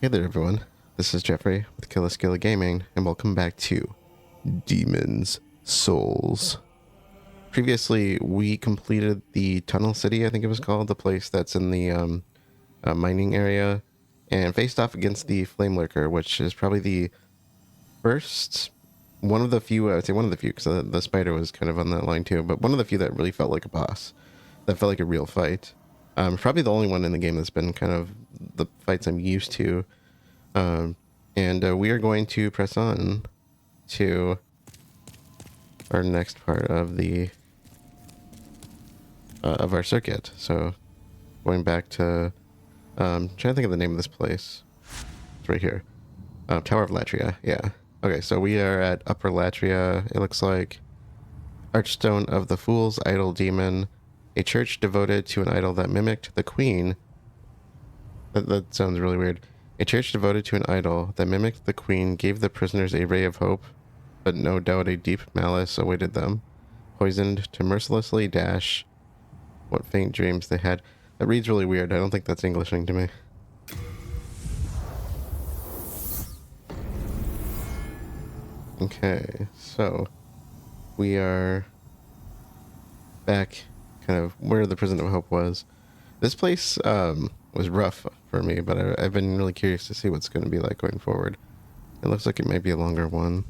Hey there, everyone. This is Jeffrey with Killaskila Gaming, and welcome back to Demon's Souls. Previously, we completed the Tunnel City, I think it was called, the place that's in the mining area, and faced off against the Flame Lurker, which is probably the first, one of the few, I would say one of the few, because the spider was kind of on that line too, but one of the few that really felt like a boss, that felt like a real fight. Probably the only one in the game that's been kind of the fights I'm used to. We are going to press on to our next part of the of our circuit. So going back to trying to think of the name of this place. It's right here. Tower of Latria. Yeah. Okay, so we are at Upper Latria. It looks like Archstone of the Fool's Idol Demon, a church devoted to an idol that mimicked the queen. That sounds really weird. A church devoted to an idol that mimicked the queen gave the prisoners a ray of hope, but no doubt a deep malice awaited them, poisoned to mercilessly dash what faint dreams they had. That reads really weird. I don't think that's Englishing to me. Okay, so we are back kind of where the Prison of Hope was. This place was rough for me, but I've been really curious to see what's going to be like going forward. It looks like it might be a longer one.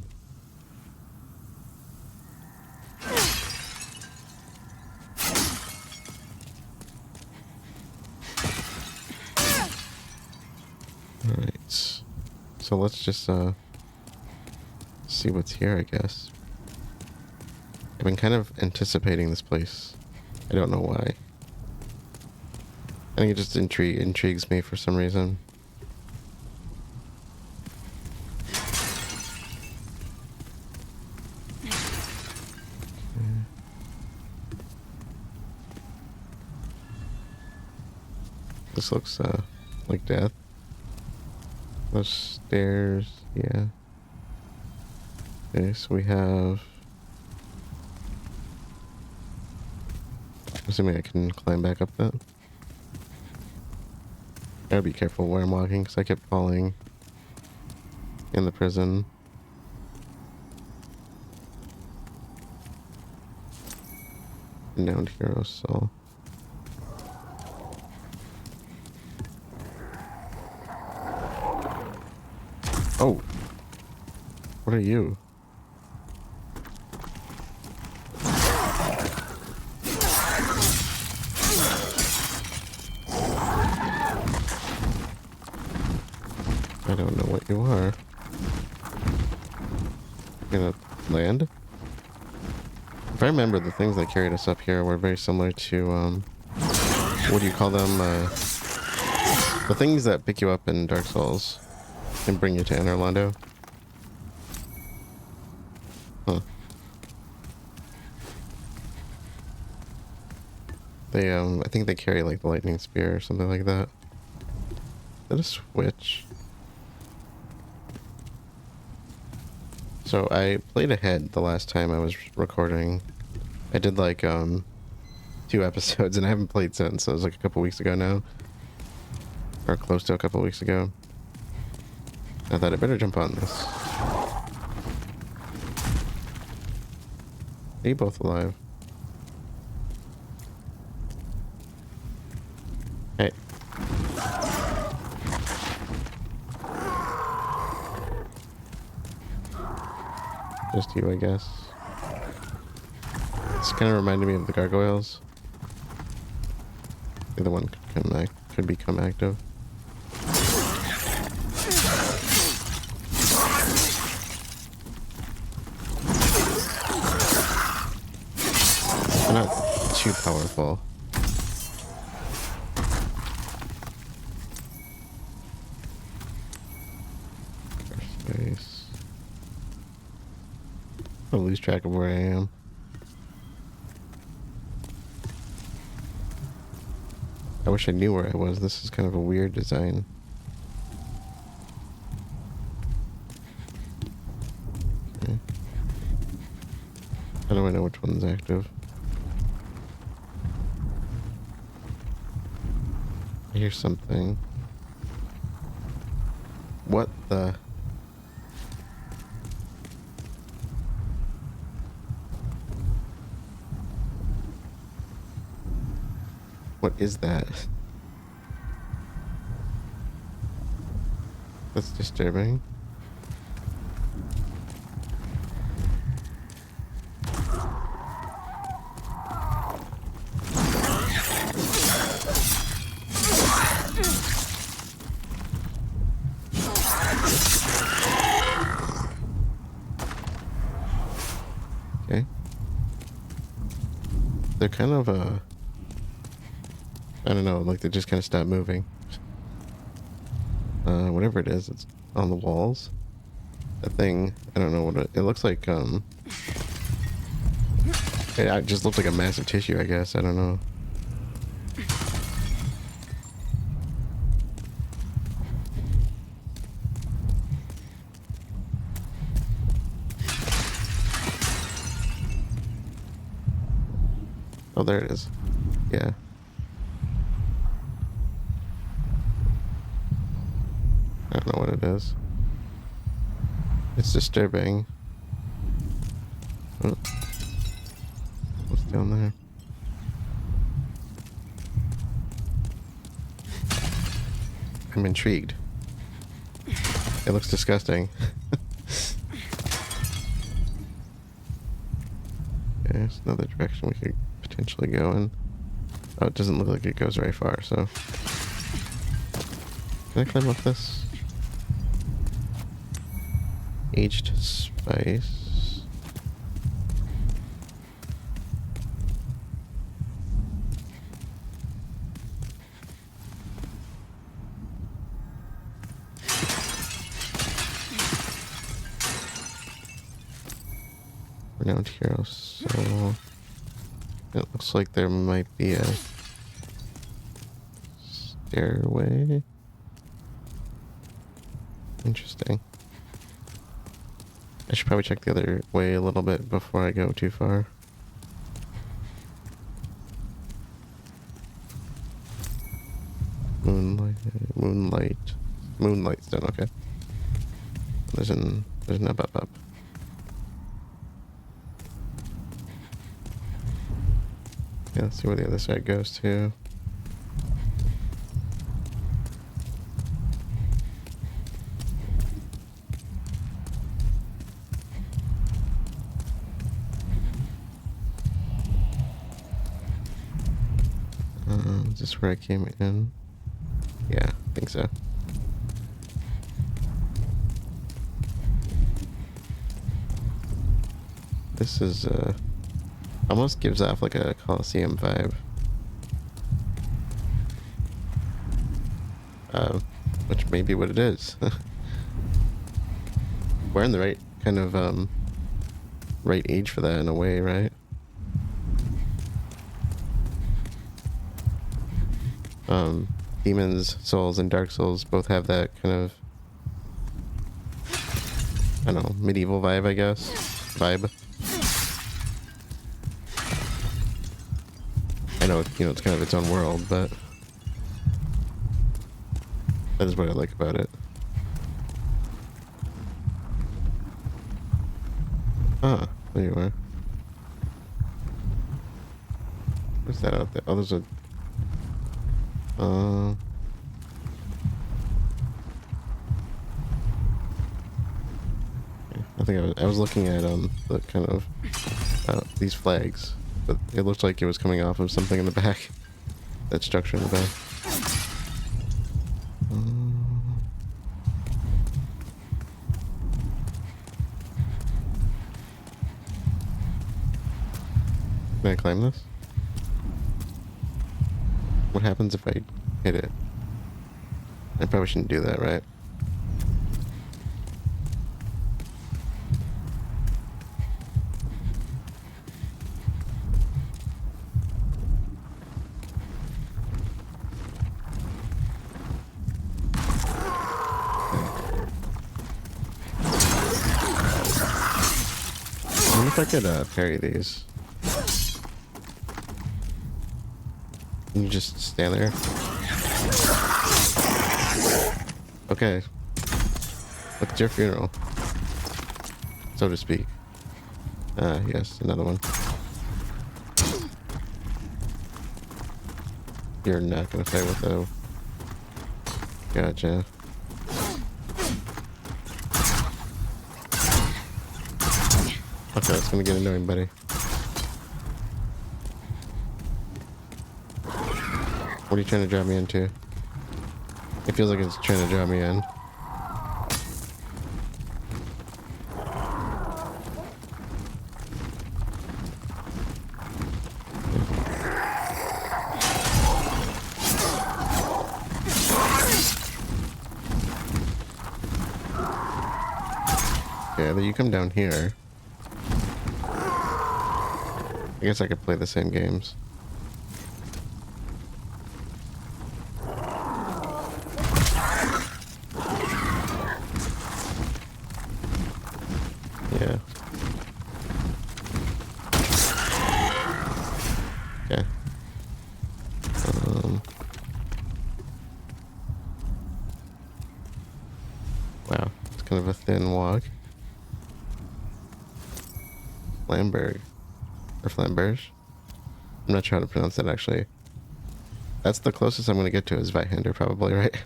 Alright, so let's just see what's here, I guess. I've been kind of anticipating this place. I don't know why. I think it just intrigues me for some reason. This looks like death. Those stairs, yeah. Okay, so we have... Assuming I can climb back up that. Gotta be careful where I'm walking, because I kept falling in the prison. Renowned hero soul. Oh! What are you? I don't know what you are. Gonna land? If I remember, the things that carried us up here were very similar to, what do you call them? The things that pick you up in Dark Souls and bring you to Anor Londo. Huh. They, I think they carry, like, the lightning spear or something like that. Is that a switch? So I played ahead the last time I was recording. I did like 2 episodes and I haven't played since. So it was like a couple weeks ago now. Or close to a couple weeks ago. I thought I better jump on this. Are you both alive? Hey. Just you, I guess. This kind of reminded me of the gargoyles. The other one could become active. They're not too powerful. Space. I'll lose track of where I am. I wish I knew where I was. This is kind of a weird design. Okay. How do I know which one's active? I hear something. the... What is that? That's disturbing. Okay. They're kind of, I don't know, like they just kind of stop moving. Whatever it is, it's on the walls. That thing, I don't know what it looks like, it just looks like a massive tissue, I guess. I don't know. Oh, there it is. Yeah. I don't know what it is. It's disturbing. Oh. What's down there? I'm intrigued. It looks disgusting. There's another direction we could potentially go in. Oh, it doesn't look like it goes very far, so... Can I climb up this? Aged spice. Renowned hero, so... It looks like there might be a stairway. Interesting. I should probably check the other way a little bit before I go too far. Moonlight's done, okay. There's an up. Yeah, let's see where the other side goes to. Is this where I came in? Yeah, I think so. This is, almost gives off like a Colosseum vibe. Which may be what it is. We're in the right kind of, right age for that in a way, right? Demons, Souls, and Dark Souls both have that kind of, I don't know, medieval vibe, I guess. Vibe. I know, you know, it's kind of its own world, but that is what I like about it. Ah, there you are. What's that out there? Oh, there's a... I think I was looking at the kind of these flags, but it looked like it was coming off of something in the back. That structure in the back. Can I climb this? What happens if I hit it? I probably shouldn't do that, right? I wonder if I could parry these. You just stand there. Okay. Look, it's your funeral, so to speak. Ah, yes, another one. You're not gonna fight with though. Gotcha. Okay, that's gonna get annoying, buddy. What are you trying to draw me into? It feels like it's trying to draw me in. Yeah, then you come down here. I guess I could play the same games. Yeah. Okay. Wow, it's kind of a thin walk. Flamberg. Or Flamberge. I'm not sure how to pronounce that actually. That's the closest I'm going to get to is Zweihander probably, right?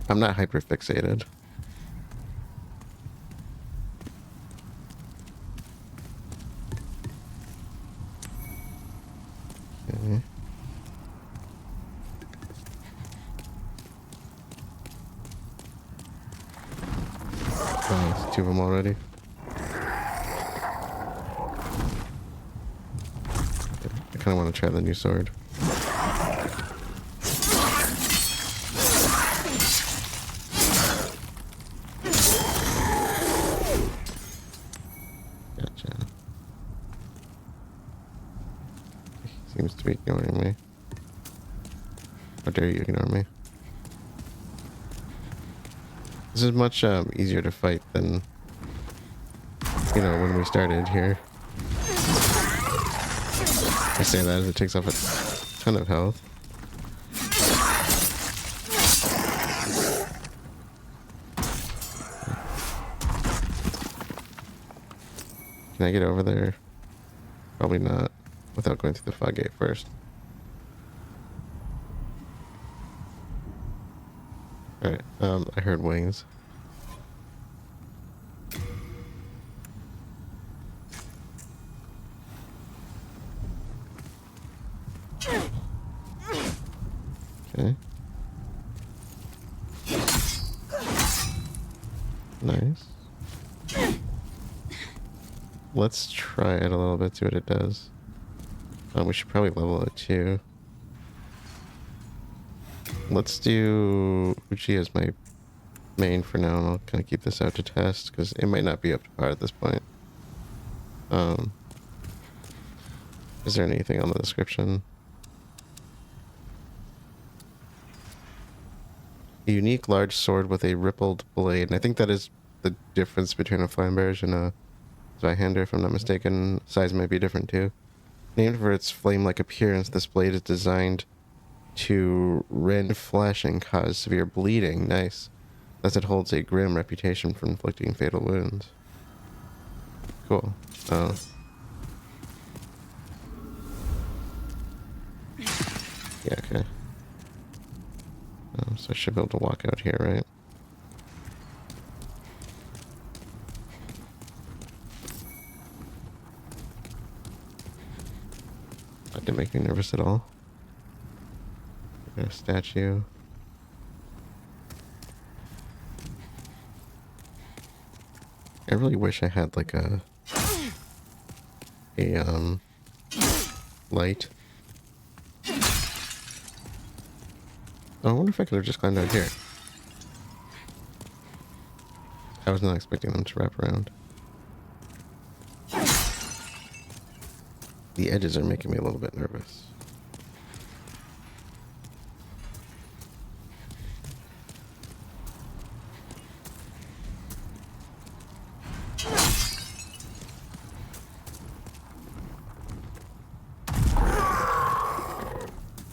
I'm not hyper fixated. Okay. Oh, it's two of them already. I kind of want to try the new sword. Gotcha. He seems to be ignoring me. How dare you ignore me? This is much easier to fight than, you know, when we started here. I say that as it takes off a ton of health. Can I get over there? Probably not, without going through the fog gate first. Alright, I heard wings. Okay. Nice. Let's try it a little bit, see what it does. We should probably level it too. Let's do Uchi as my main for now, and I'll kind of keep this out to test, because it might not be up to par at this point. Is there anything on the description? A unique large sword with a rippled blade. And I think that is the difference between a Flamberge and a Zweihander, if I'm not mistaken. Size might be different too. Named for its flame-like appearance, this blade is designed to rend flesh and cause severe bleeding. Nice. Thus it holds a grim reputation for inflicting fatal wounds. Cool. Oh. Yeah, okay. So I should be able to walk out here, right? That didn't make me nervous at all. I got a statue. I really wish I had like a light. Oh, I wonder if I could have just climbed out here. I was not expecting them to wrap around. The edges are making me a little bit nervous.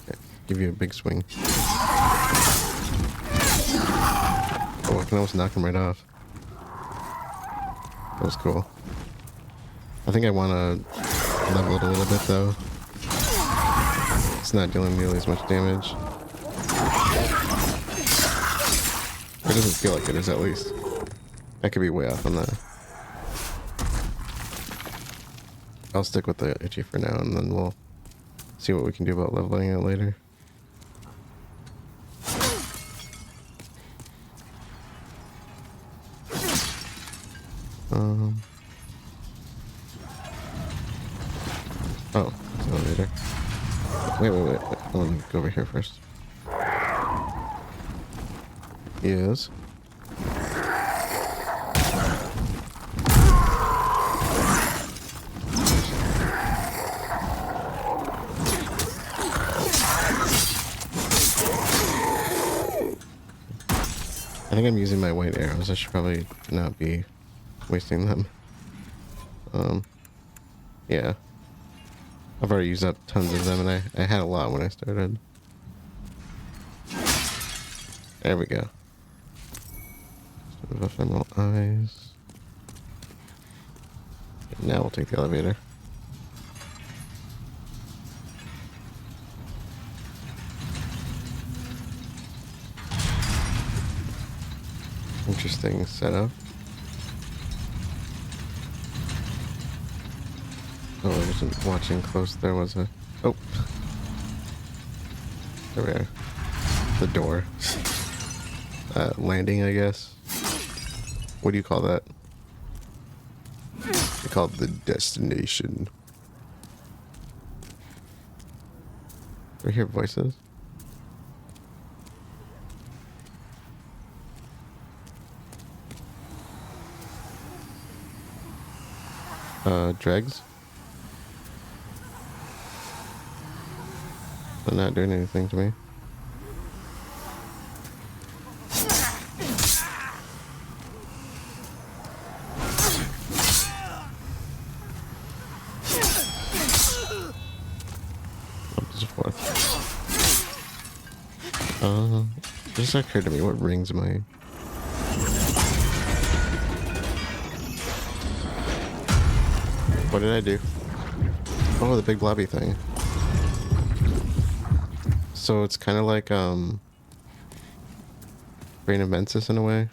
Okay, give you a big swing. I can almost knock him right off. That was cool. I think I want to level it a little bit though. It's not dealing nearly as much damage. It doesn't feel like it is, at least. I could be way off on that. I'll stick with the itchy for now, and then we'll see what we can do about leveling it later. Oh, it's an elevator. Wait. I want to go over here first. Yes. I think I'm using my white arrows. I should probably not be wasting them. Yeah. I've already used up tons of them, and I had a lot when I started. There we go. Sort of ephemeral eyes. Okay, now we'll take the elevator. Interesting setup. Oh, I wasn't watching close there, was I? Oh. There we are. The door. Landing, I guess. What do you call that? I call it the destination. Do I hear voices? Dregs? They're not doing anything to me. It just occurred to me, what rings am I? What did I do? Oh, the big blobby thing. So it's kind of like, Brain of Mensis in a way.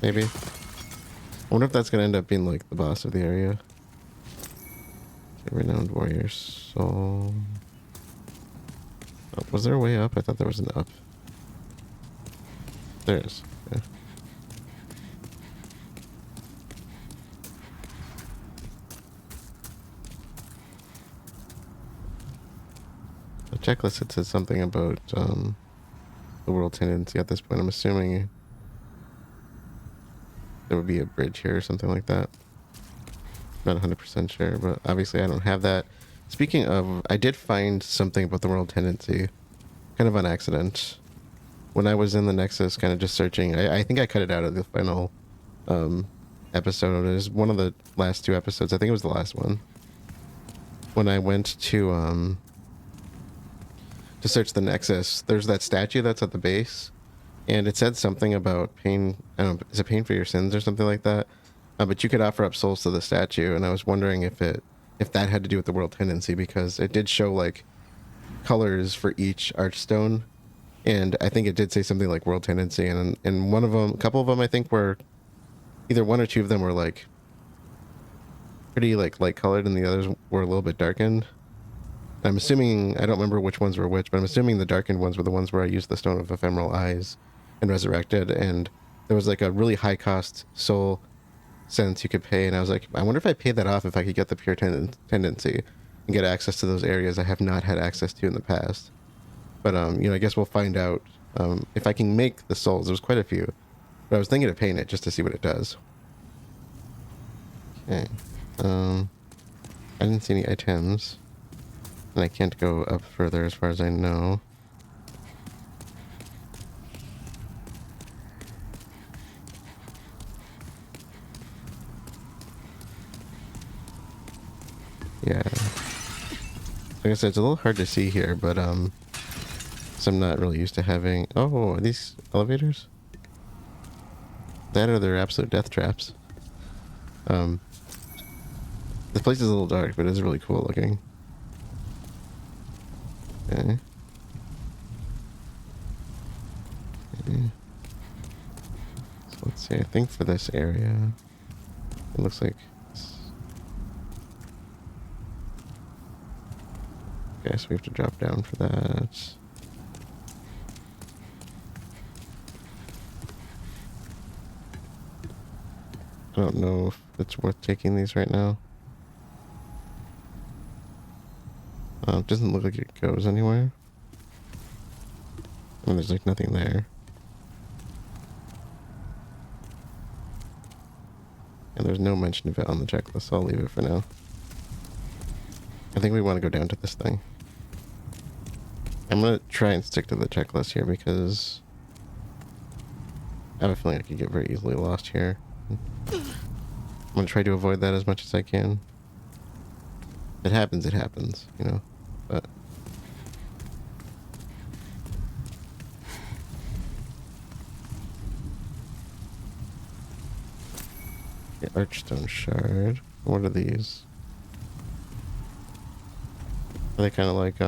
Maybe. I wonder if that's gonna end up being like the boss of the area. Okay, Renowned Warrior Soul. Oh, was there a way up? I thought there was an up. There is. Yeah. The checklist, it says something about the world tendency at this point. I'm assuming there would be a bridge here or something like that. Not 100% sure, but obviously I don't have that. Speaking of, I did find something about the world tendency, kind of on accident. When I was in the Nexus, kind of just searching, I think I cut it out of the final episode. It was one of the last two episodes. I think it was the last one. When I went to search the Nexus, there's that statue that's at the base, and it said something about pain. I don't know, is it pain for your sins or something like that? But you could offer up souls to the statue, and I was wondering if that had to do with the world tendency, because it did show like colors for each archstone, and I think it did say something like world tendency, and one of them, a couple of them, I think were either one or two of them were like pretty like light colored, and the others were a little bit darkened. I'm assuming, I don't remember which ones were which, but I'm assuming the darkened ones were the ones where I used the Stone of Ephemeral Eyes and resurrected, and there was like a really high cost soul sense you could pay, and I was like, I wonder if I paid that off, if I could get the pure tendency and get access to those areas I have not had access to in the past. But you know, I guess we'll find out if I can make the souls. There's quite a few, but I was thinking of paying it just to see what it does. Okay. I didn't see any items, and I can't go up further as far as I know. Yeah. Like I said, it's a little hard to see here, but So I'm not really used to having... Oh, are these elevators? That or they're absolute death traps. This place is a little dark, but it's really cool looking. Okay. Okay. So let's see, I think for this area, it looks like... Okay, so we have to drop down for that. I don't know if it's worth taking these right now. It doesn't look like it goes anywhere. And there's like nothing there. And there's no mention of it on the checklist, so I'll leave it for now. I think we want to go down to this thing. I'm going to try and stick to the checklist here because I have a feeling I could get very easily lost here. I'm going to try to avoid that as much as I can. If it happens, you know, but... The Archstone Shard. What are these? Are they kind of like,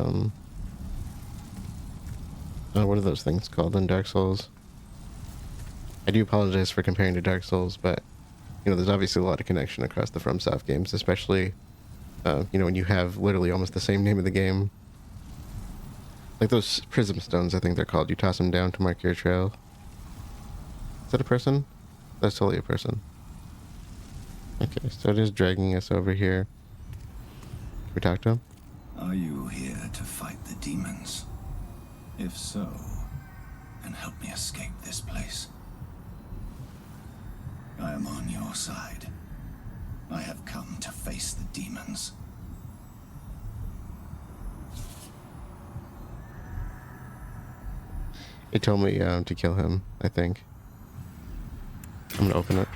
what are those things called in Dark Souls? I do apologize for comparing to Dark Souls, but, you know, there's obviously a lot of connection across the FromSoft games, especially, you know, when you have literally almost the same name of the game. Like those Prism Stones, I think they're called. You toss them down to mark your trail. Is that a person? That's totally a person. Okay, so it is dragging us over here. Can we talk to him? Are you here to fight the demons? If so, then help me escape this place. I am on your side. I have come to face the demons. It told me to kill him, I think. I'm gonna open it.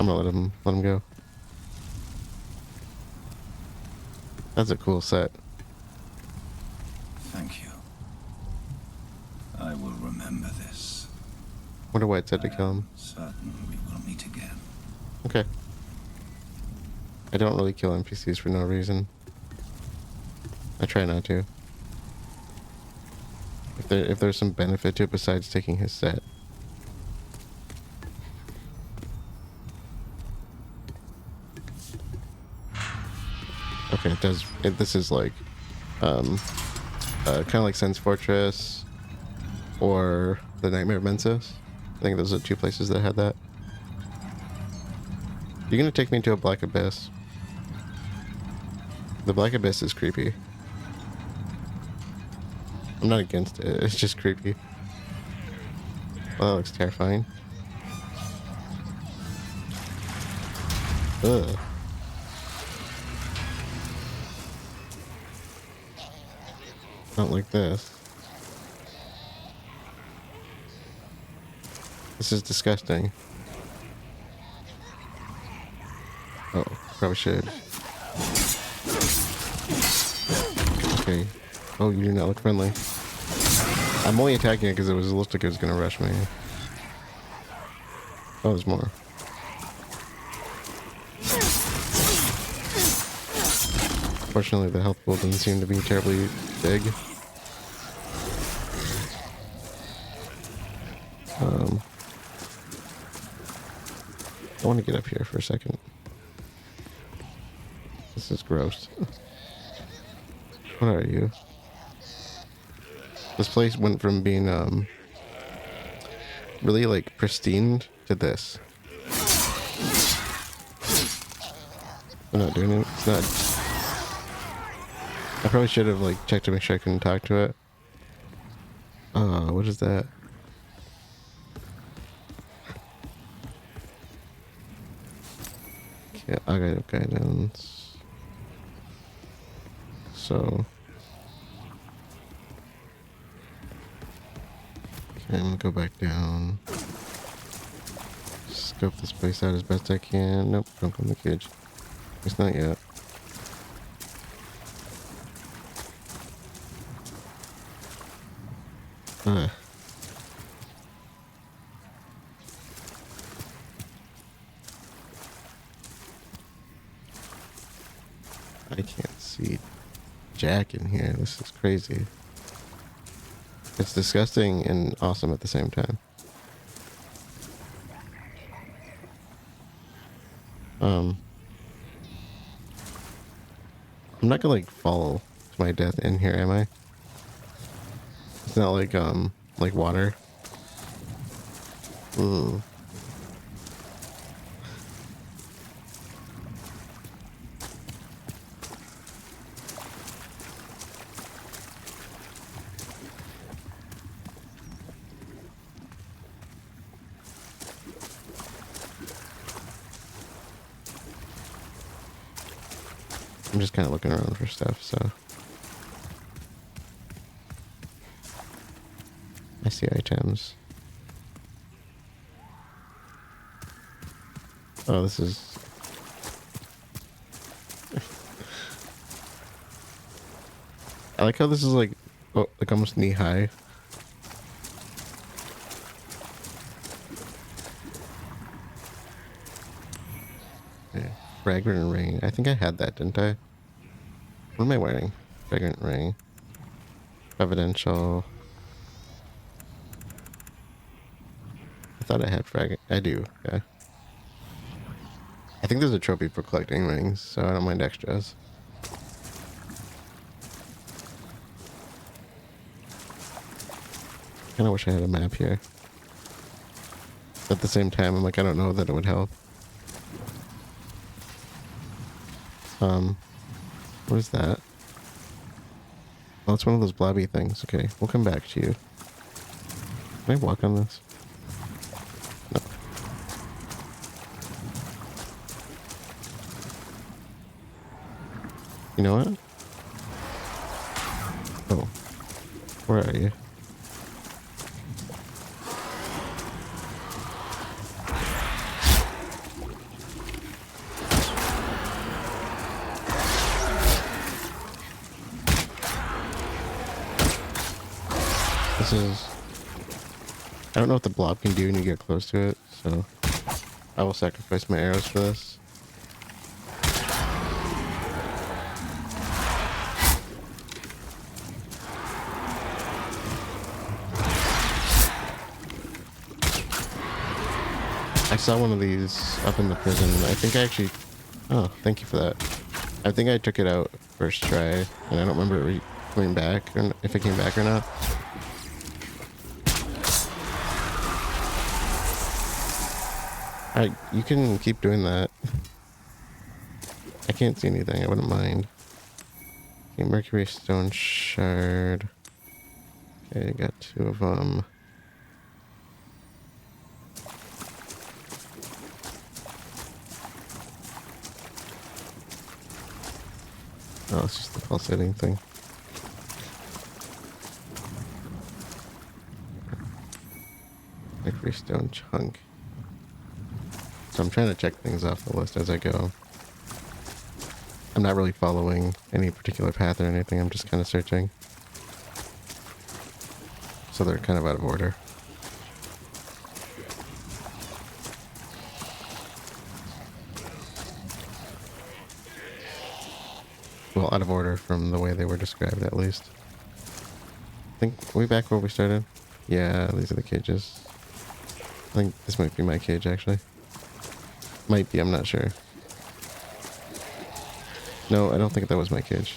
I'm gonna let him go. That's a cool set. Thank you. I will remember this. Wonder why it said to kill him. Certain we will meet again. Okay. I don't really kill NPCs for no reason. I try not to. If there's some benefit to it besides taking his set. Okay, it does. This is like, kind of like Sen's Fortress, or the Nightmare of Mensis. I think those are the two places that had that. You're gonna take me to a Black Abyss. The Black Abyss is creepy. I'm not against it. It's just creepy. Well, that looks terrifying. Ugh. Not like this. This is disgusting. Oh, probably should. Okay. Oh, you do not look friendly. I'm only attacking it because it looked like it was going to rush me. Oh, there's more. Fortunately, the health pool doesn't seem to be terribly big. I want to get up here for a second. This is gross. What are you? This place went from being really like pristine to this. I'm not doing it. It's not. I probably should have like checked to make sure I couldn't talk to it. What is that? Okay, I got guidance. So. Okay, I'm gonna go back down. Scope this place out as best I can. Nope, don't go in the cage. It's not yet. Ugh. I can't see Jack in here. This is crazy. It's disgusting and awesome at the same time. I'm not gonna like fall to my death in here, am I? It's not like water. Ooh. I'm just kind of looking around for stuff, so. I see items. Oh, this is... I like how this is like, oh, like almost knee high. Yeah. Fragrant ring. I think I had that, didn't I? What am I wearing? Fragrant ring. Evidential. I thought I had fragrant. I do. Okay. I think there's a trophy for collecting rings, so I don't mind extras. Kind of wish I had a map here. At the same time, I'm like, I don't know that it would help. What is that? Oh, it's one of those blobby things. Okay, we'll come back to you. Can I walk on this? No. You know what? Oh. Where are you? This is... I don't know what the blob can do when you get close to it, so I will sacrifice my arrows for this. I saw one of these up in the prison, and I think I actually... Oh, thank you for that. I think I took it out first try, and I don't remember it coming back, or if it came back or not. Alright, you can keep doing that. I can't see anything, I wouldn't mind. Okay, Mercury Stone Shard. Okay, I got 2 of them. Oh, it's just the pulsating thing. Mercury Stone Chunk. So I'm trying to check things off the list as I go. I'm not really following any particular path or anything, I'm just kind of searching. So they're kind of out of order. Well, out of order from the way they were described, at least. I think, are we back where we started? Yeah, these are the cages. I think this might be my cage, actually. Might be, I'm not sure. No, I don't think that was my cage.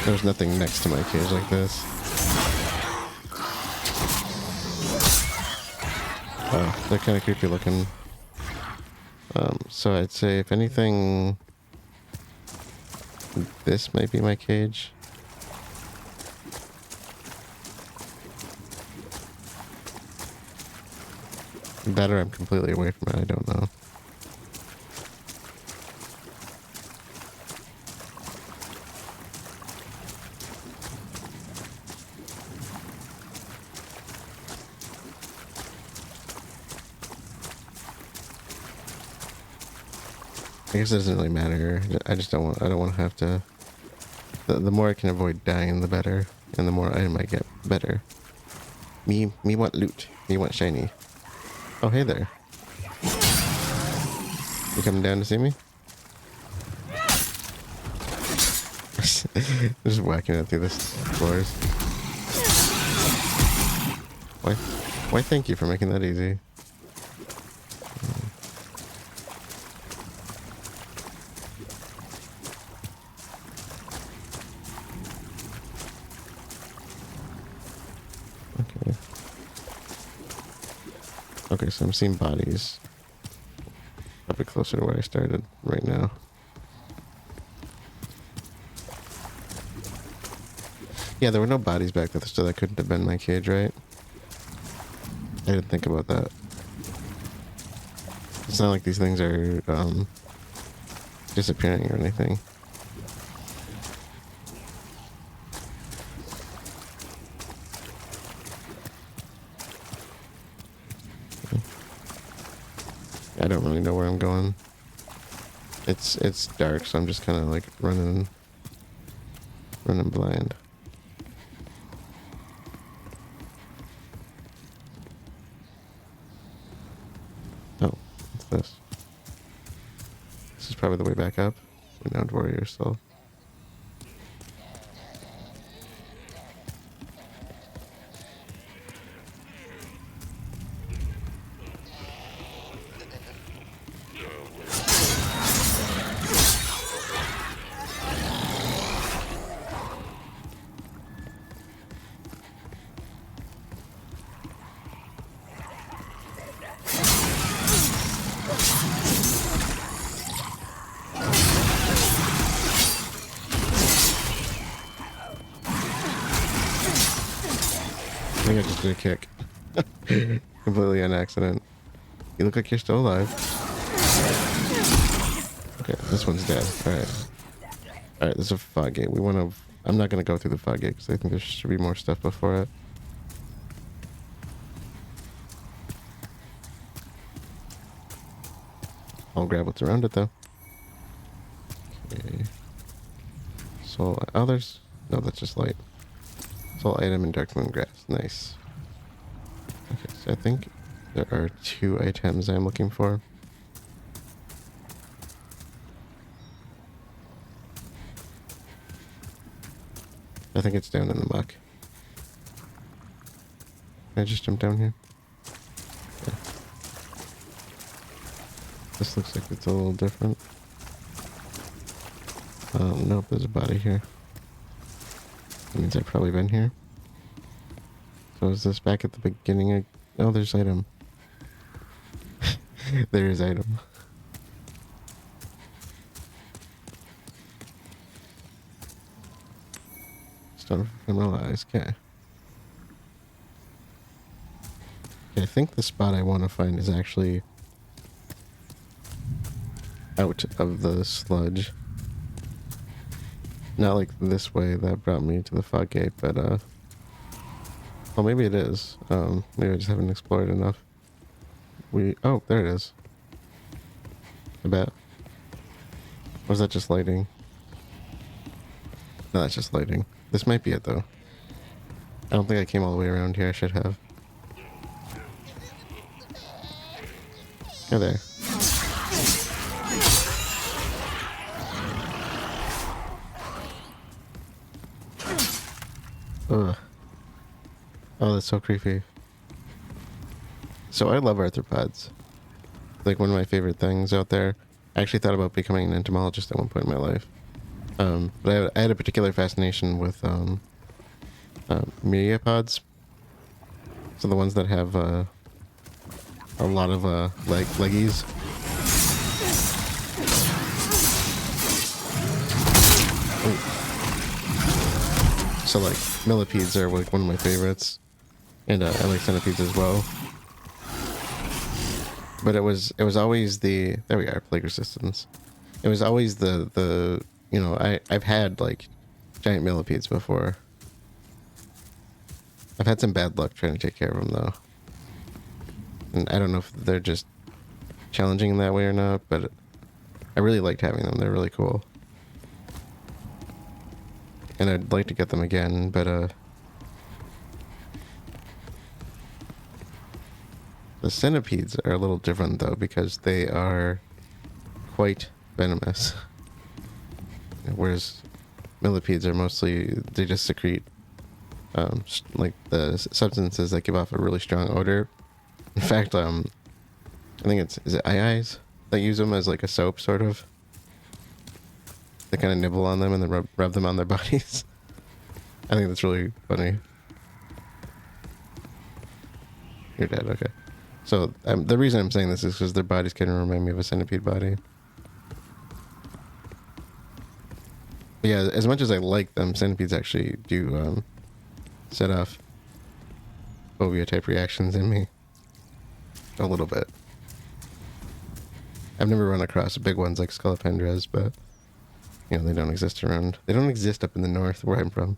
There's nothing next to my cage like this. Oh, they're kind of creepy looking. So I'd say, if anything, this might be my cage. That or I'm completely away from it, I don't know. I guess it doesn't really matter. I just don't want to have to The more I can avoid dying, the better. And the more item I get, better. Me want loot. Me want shiny. Oh, hey there. You coming down to see me? Just whacking it through the floors. Why thank you for making that easy. Okay. Okay, so I'm seeing bodies. Probably closer to where I started right now. Yeah, there were no bodies back there, so that couldn't have been my cage, right? I didn't think about that. It's not like these things are disappearing or anything. I don't really know where I'm going. It's dark, so I'm just kind of like running blind. Oh, what's this? This is probably the way back up. Renowned warrior still. I think I just did a kick. Completely on accident. You look like you're still alive. Okay, this one's dead. Alright. Alright, there's a fog gate. We want to... I'm not going to go through the fog gate because I think there should be more stuff before it. I'll grab what's around it though. Okay. Soul... Oh, there's... No, that's just light. Soul item and dark moon grass. Nice. Okay, so I think there are 2 items I'm looking for. I think it's down in the muck. Can I just jump down here? Yeah. This looks like it's a little different. Nope, there's a body here. That means I've probably been here. So is this back at the beginning of... Oh, there's item. There is item. Stone for criminal eyes. Okay. Okay, I think the spot I want to find is actually out of the sludge. Not like this way that brought me to the fog gate, but well, maybe it is. Maybe I just haven't explored enough. Oh, there it is. I bet. Or is that just lighting? No, that's just lighting. This might be it though. I don't think I came all the way around here. I should have. Oh, there. Ugh. Oh, that's so creepy. So I love arthropods. Like one of my favorite things out there. I actually thought about becoming an entomologist at one point in my life. But I had a particular fascination with myriapods. So the ones that have a lot of leggies. Ooh. So like millipedes are like one of my favorites, and I like centipedes as well. But it was always the... There we are, plague resistance. It was always the you know, I've had like giant millipedes before. I've had some bad luck trying to take care of them though. And I don't know if they're just challenging in that way or not, but I really liked having them. They're really cool. and I'd like to get them again, but the centipedes are a little different though, because they are quite venomous. Whereas millipedes are mostly, they just secrete like the substances that give off a really strong odor. In fact, I think is it eyes that use them as like a soap, sort of. They kind of nibble on them and then rub them on their bodies. I think that's really funny. You're dead, okay. So the reason I'm saying this is because their bodies kind of remind me of a centipede body. But yeah, as much as I like them, centipedes actually do set off phobia type reactions in me. A little bit. I've never run across big ones like scolopendras, but you know, they don't exist around. They don't exist up in the north where I'm from.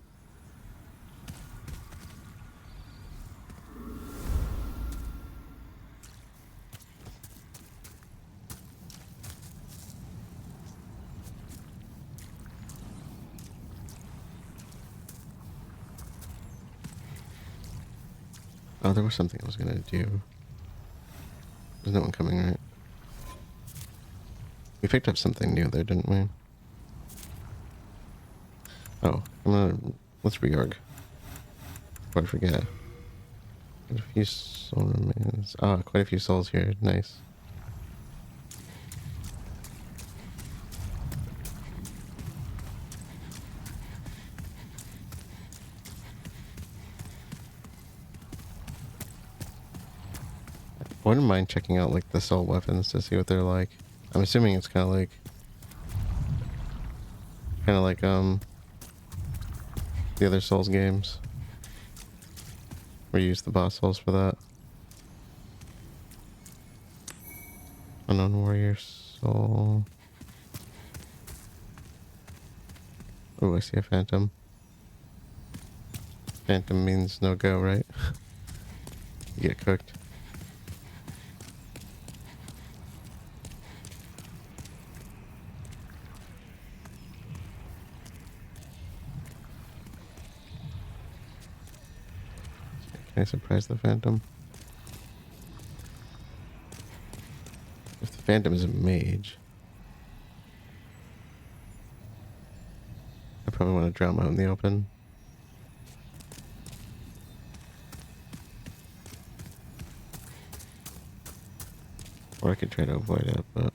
Oh, there was something I was gonna do. There's no one coming, right? We picked up something new there, didn't we? Oh, let's reorg. Before I forget. Quite a few soul remains. Ah, quite a few souls here. Nice. I wouldn't mind checking out like the soul weapons to see what they're like. I'm assuming it's kind of like the other Souls games. We use the boss souls for that. Unknown warrior soul. Oh, I see a phantom. Phantom means no go, right? You get cooked. Can I surprise the phantom? If the phantom is a mage, I probably want to drown out in the open. Or I could try to avoid it, but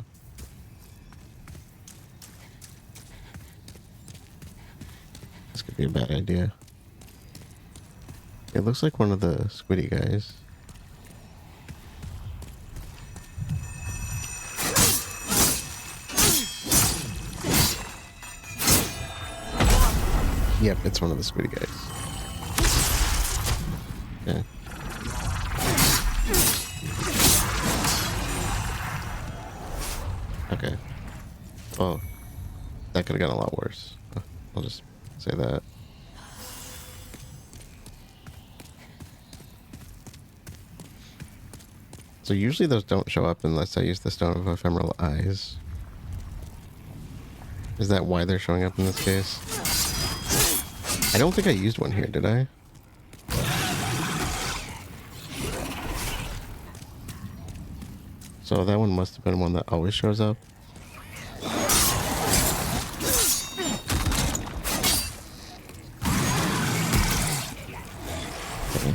this could be a bad idea. It looks like one of the squiddy guys. Yep, it's one of the squiddy guys. Okay. Okay. Oh, that could have gotten a lot worse. I'll just say that. So usually those don't show up unless I use the Stone of Ephemeral Eyes. Is that why they're showing up in this case? I don't think I used one here, did I? So that one must have been one that always shows up. Okay.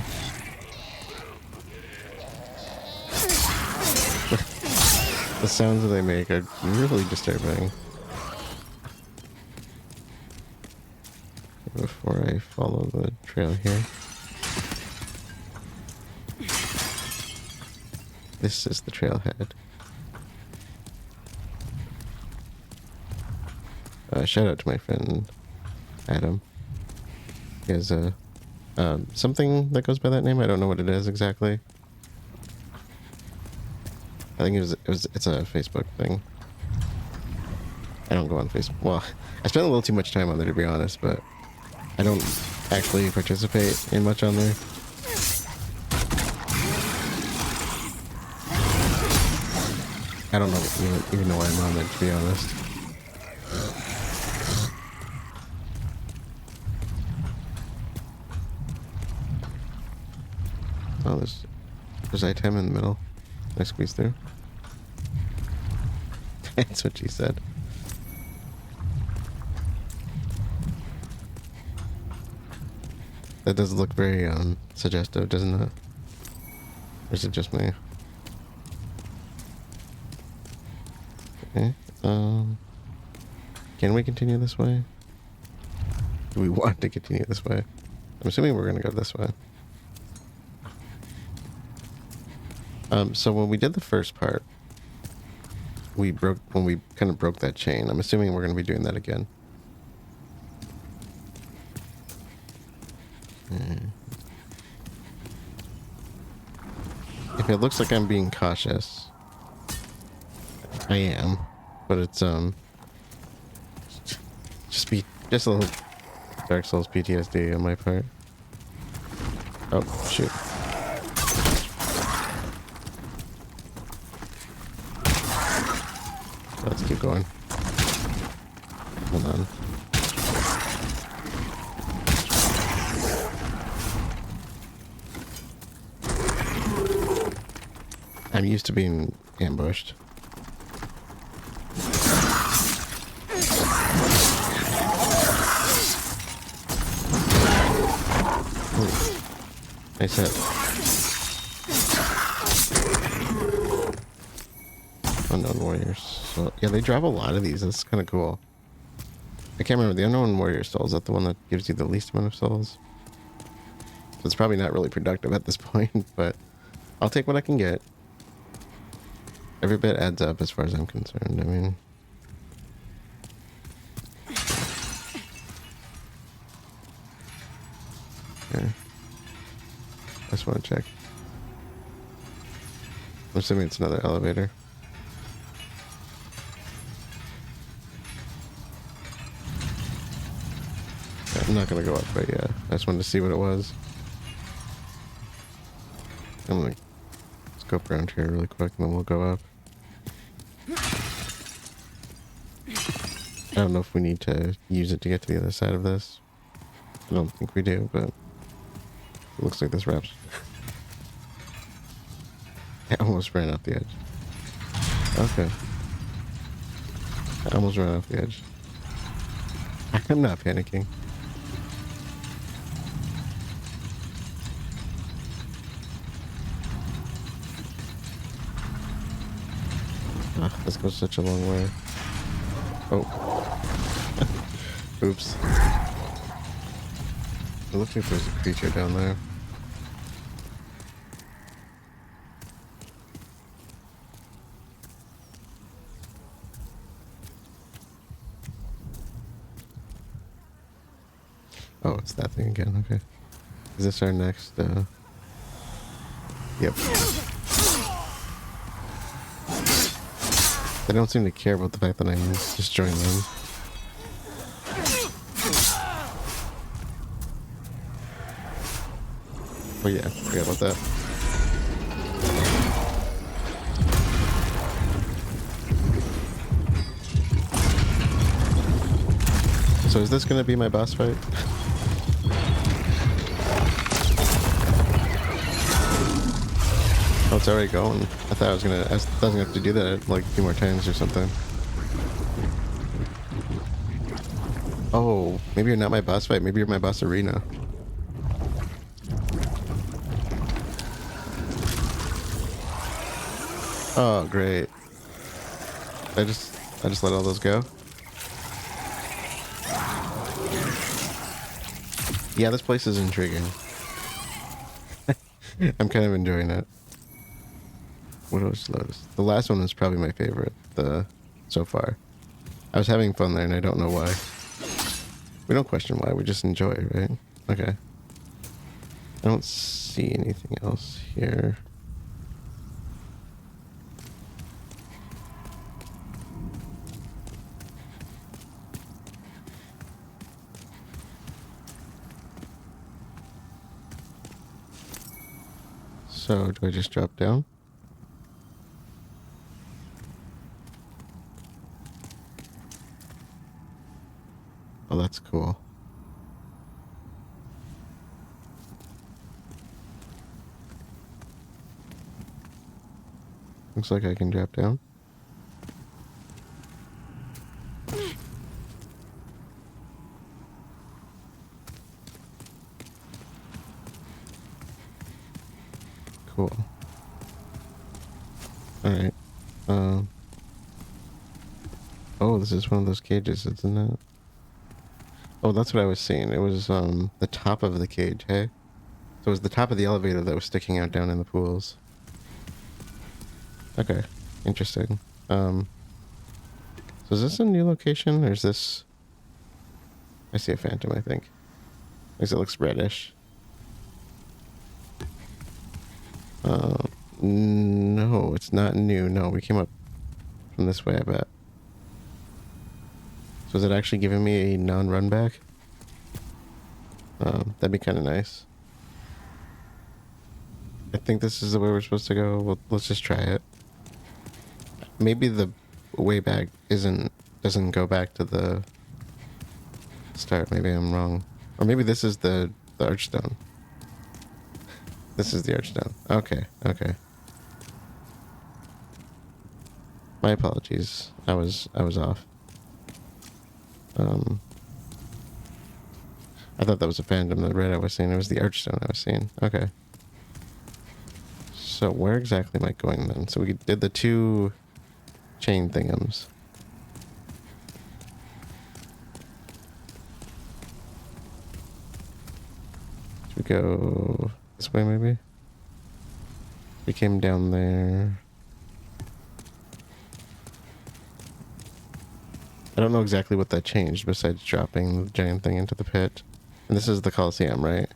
The sounds that they make are really disturbing. Before I follow the trail here. This is the trailhead. Shout out to my friend Adam. He has something that goes by that name. I don't know what it is exactly. I think it's a Facebook thing. I don't go on Facebook. Well, I spent a little too much time on there, to be honest, but I don't actually participate in much on there. I don't know even know why I'm on there, to be honest. Oh, there's item in the middle. Can I squeeze through? That's what she said. That does look very suggestive, doesn't it? Or is it just me? Okay. Can we continue this way? Do we want to continue this way? I'm assuming we're gonna go this way. So when we did the first part, when we kind of broke that chain. I'm assuming we're gonna be doing that again. If it looks like I'm being cautious, I am, but it's just a little Dark Souls PTSD on my part. Oh shoot. Let's keep going. Hold on. I'm used to being ambushed. Ooh. Nice hit. Unknown Warriors. So, yeah, they drop a lot of these. That's kind of cool. I can't remember. The Unknown Warrior soul, is that the one that gives you the least amount of souls? So it's probably not really productive at this point, but I'll take what I can get. Every bit adds up as far as I'm concerned. I mean... Okay. I just want to check. I'm assuming it's another elevator. Yeah, I'm not going to go up, but yeah. I just wanted to see what it was. I'm going to scope around here really quick and then we'll go up. I don't know if we need to use it to get to the other side of this. I don't think we do, but it looks like this wraps. I almost ran off the edge. Okay. I almost ran off the edge. I'm not panicking. Ah, this goes such a long way. Oh. Oops. It looks like there's a creature down there. Oh, it's that thing again. Okay. Is this our next, Yep. They don't seem to care about the fact that I'm destroying them. Oh yeah, forget about that. So is this gonna be my boss fight? Oh, it's already going. I thought I was gonna have to do that like a few more times or something. Oh, maybe you're not my boss fight, maybe you're my boss arena. Oh, great. I just let all those go. Yeah, this place is intriguing. I'm kind of enjoying it. What else Lotus? The last one was probably my favorite, so far. I was having fun there and I don't know why. We don't question why, we just enjoy it, right? Okay. I don't see anything else here. So, do I just drop down? Oh, that's cool. looks like I can drop down. Cool. Alright. Oh, this is one of those cages, isn't it? Oh, that's what I was seeing. It was, the top of the cage, hey? So it was the top of the elevator that was sticking out down in the pools. Okay. Interesting. So is this a new location, or is this... I see a phantom, I think. Because it looks reddish. No, it's not new. No, we came up from this way, I bet. So is it actually giving me a non-run back? That'd be kind of nice. I think this is the way we're supposed to go. Well, let's just try it. Maybe the way back doesn't go back to the start. Maybe I'm wrong. Or maybe this is the archstone. This is the archstone. Okay, okay. My apologies. I was off. I thought that was a phantom. The red I was seeing. It was the archstone I was seeing. Okay. So where exactly am I going then? So we did the 2 chain thingums. Should we go this way maybe? We came down there. I don't know exactly what that changed besides dropping the giant thing into the pit. And this is the Coliseum, right?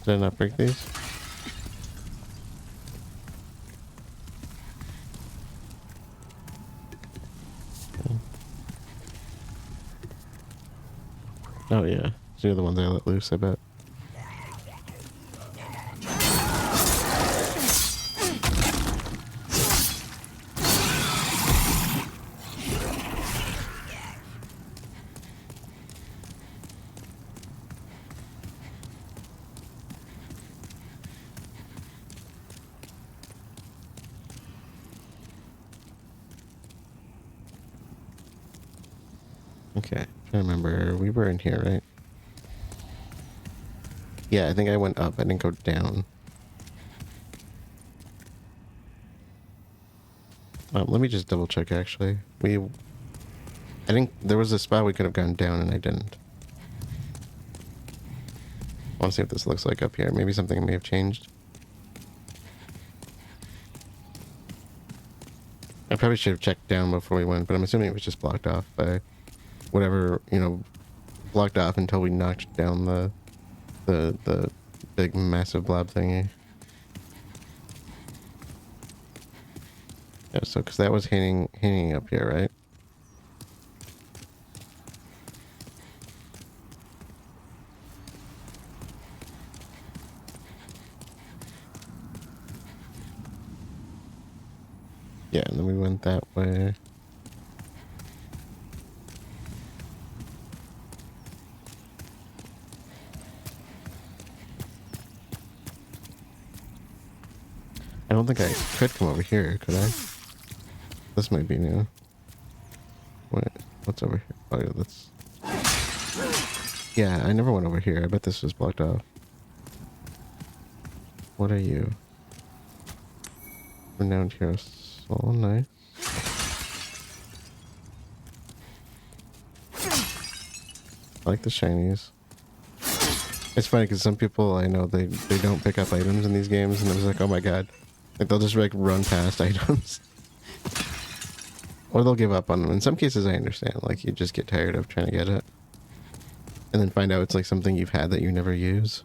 Did I not break these? Oh yeah, these are the ones I let loose, I bet. Okay, I remember we were in here, right? Yeah, I think I went up. I didn't go down. Let me just double check, actually. I think there was a spot we could have gone down and I didn't. I want to see what this looks like up here. Maybe something may have changed. I probably should have checked down before we went, but I'm assuming it was just blocked off by whatever, you know, blocked off until we knocked down the big massive blob thingy. Yeah, so because that was hanging up here, right? Yeah, and then we went that way. I don't think I could come over here, could I? This might be new. Wait, what's over here? Oh yeah, that's... Yeah, I never went over here. I bet this was blocked off. What are you? Renowned hero. So nice. I like the shinies. It's funny because some people I know, they don't pick up items in these games, and I was like, oh my god. Like, they'll just like run past items. Or they'll give up on them. In some cases I understand, like you just get tired of trying to get it. And then find out it's like something you've had that you never use.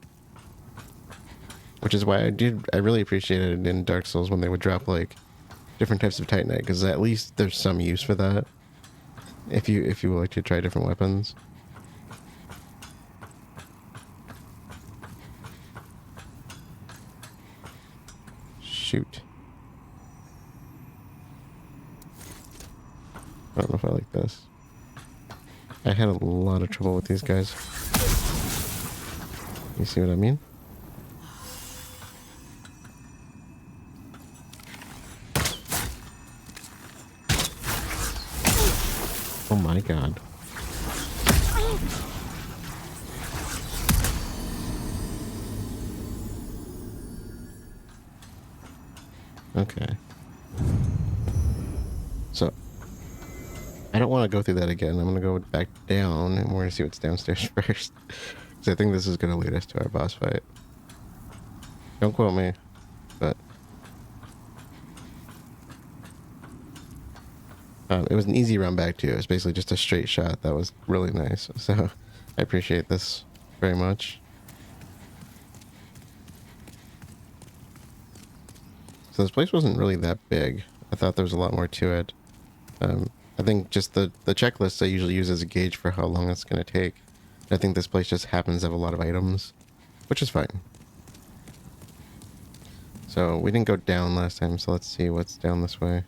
Which is why I really appreciated it in Dark Souls when they would drop like different types of Titanite, because at least there's some use for that. If you like to try different weapons. Shoot. I don't know if I like this. I had a lot of trouble with these guys. You see what I mean? Oh my god. Okay. So, I don't want to go through that again. I'm going to go back down and we're going to see what's downstairs first. Because I think this is going to lead us to our boss fight. Don't quote me, but... it was an easy run back too. It was basically just a straight shot. That was really nice. So, I appreciate this very much. So this place wasn't really that big. I thought there was a lot more to it. I think just the checklist I usually use as a gauge for how long it's going to take. I think this place just happens to have a lot of items, which is fine. So we didn't go down last time, so let's see what's down this way.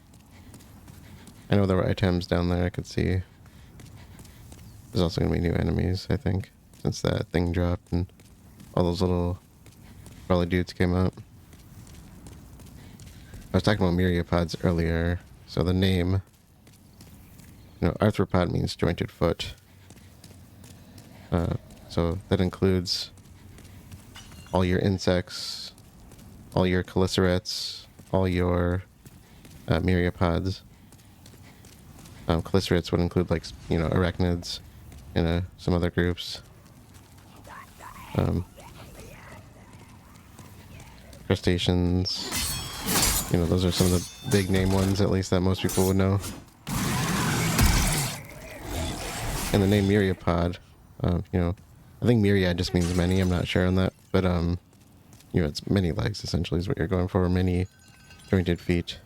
I know there were items down there I could see. There's also going to be new enemies, I think, since that thing dropped and all those little crawly dudes came up. I was talking about myriapods earlier, so the name, you know, arthropod means jointed foot. So that includes all your insects, all your chelicerates, all your myriapods. Chelicerates would include, like, you know, arachnids and some other groups. Crustaceans. You know, those are some of the big name ones, at least, that most people would know. And the name myriapod, you know, I think myriad just means many. I'm not sure on that, but you know, it's many legs essentially is what you're going for. Many jointed feet.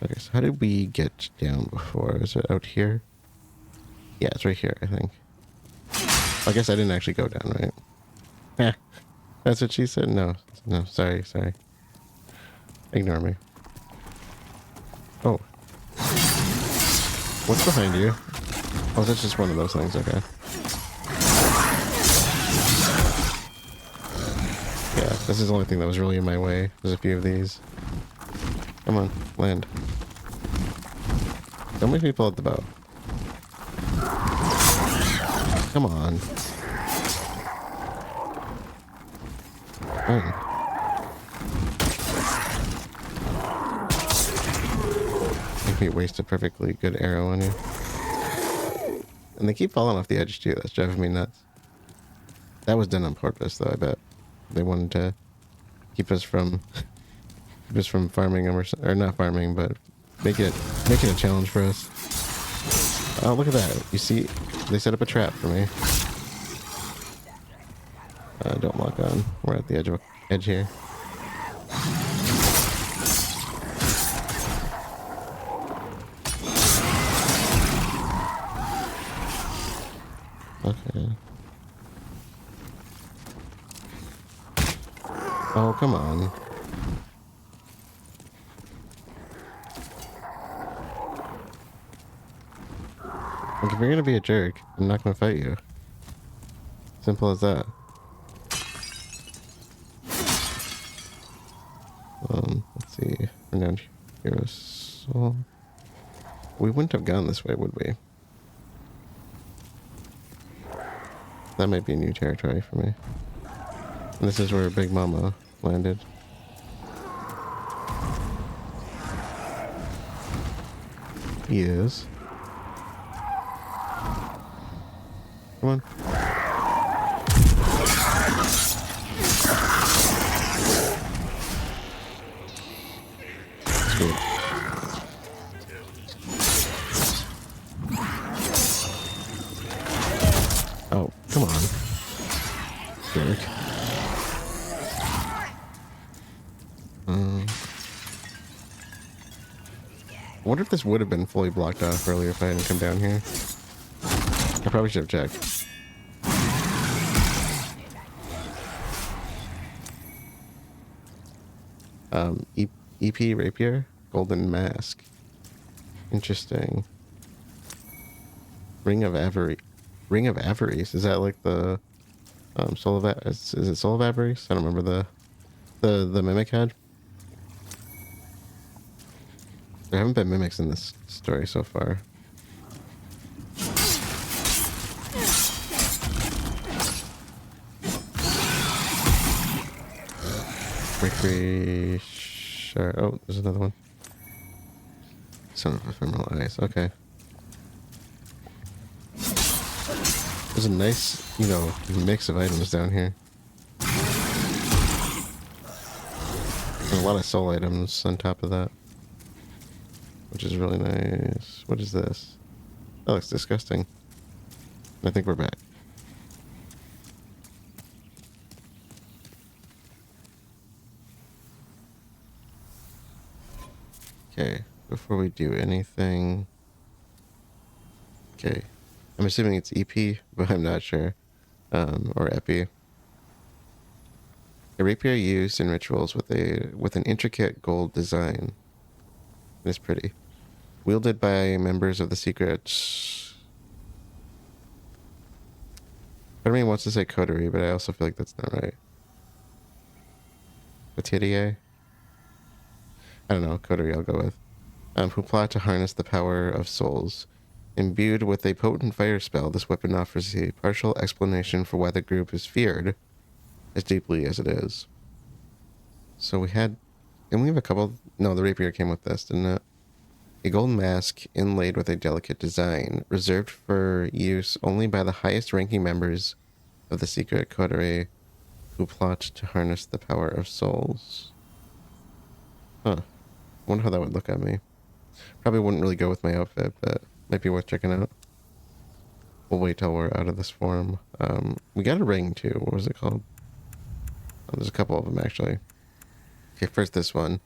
Okay, so how did we get down before? Is it out here? Yeah, it's right here, I think. I guess I didn't actually go down, right? Yeah, that's what she said. No, sorry. Ignore me. Oh. What's behind you? Oh, that's just one of those things, okay. Yeah, this is the only thing that was really in my way. There's a few of these. Come on, land. Don't make me pull out the bow. Come on. Oh. Make me waste a perfectly good arrow on you. And they keep falling off the edge too. That's driving me nuts. That was done on purpose, though. I bet they wanted to keep us from farming them, or not farming, but make it a challenge for us. Oh, look at that! You see, they set up a trap for me. Don't lock on. We're at the edge here. Okay. Oh, come on. Like, if you're gonna be a jerk, I'm not gonna fight you. Simple as that. Let's see. We're down here. So we wouldn't have gone this way, would we? That might be new territory for me. And this is where Big Mama landed. Yes. Come on. That's good. Oh, come on. Jerk. I wonder if this would have been fully blocked off earlier if I hadn't come down here. I probably should have checked. EP Rapier? Golden Mask. Interesting. Ring of Avarice. Is that like the Soul of is it Soul of Avarice? I don't remember the mimic head. There haven't been mimics in this story so far. Free shard. Oh, there's another one. Son of ephemeral ice. Okay. There's a nice, you know, mix of items down here. And a lot of soul items on top of that. Which is really nice. What is this? That looks disgusting. I think we're back. Okay, before we do anything... Okay. I'm assuming it's EP, but I'm not sure. Or Epi. A rapier used in rituals with an intricate gold design. It's pretty. Wielded by members of the secret... Part of me wants to say coterie, but I also feel like that's not right. Coterie? I don't know, coterie I'll go with. Who plot to harness the power of souls. Imbued with a potent fire spell, this weapon offers a partial explanation for why the group is feared as deeply as it is. So we had... And we have a couple... No, the rapier came with this, didn't it? A golden mask inlaid with a delicate design, reserved for use only by the highest ranking members of the secret coterie who plot to harness the power of souls. Huh. I wonder how that would look on me. Probably wouldn't really go with my outfit, but might be worth checking out. We'll wait till we're out of this form. We got a ring too. What was it called? Oh, there's a couple of them actually. Okay, first this one.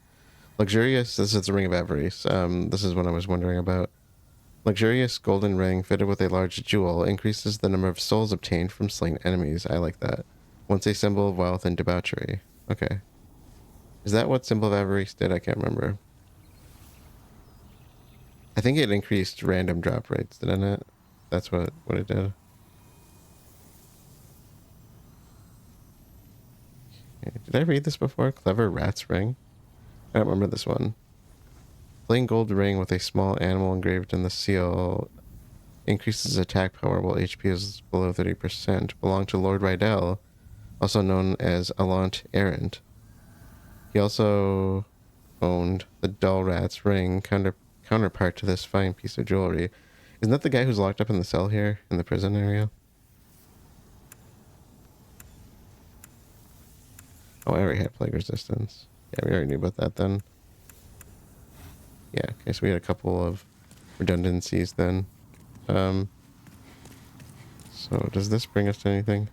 Luxurious, this is the Ring of Avarice. This is what I was wondering about. Luxurious golden ring fitted with a large jewel increases the number of souls obtained from slain enemies. I like that. Once a symbol of wealth and debauchery. Okay. Is that what Symbol of Avarice did? I can't remember. I think it increased random drop rates, didn't it? That's what it did. Okay. Did I read this before? Clever Rat's Ring? I don't remember this one. Plain gold ring with a small animal engraved in the seal increases attack power while HP is below 30%. Belonged to Lord Rydell, also known as Alant Errant. He also owned the Dull Rat's ring, counterpart to this fine piece of jewelry. Isn't that the guy who's locked up in the cell here, in the prison area? Oh, I already had plague resistance. Yeah, we already knew about that then. Yeah, okay, so we had a couple of redundancies then. So does this bring us to anything?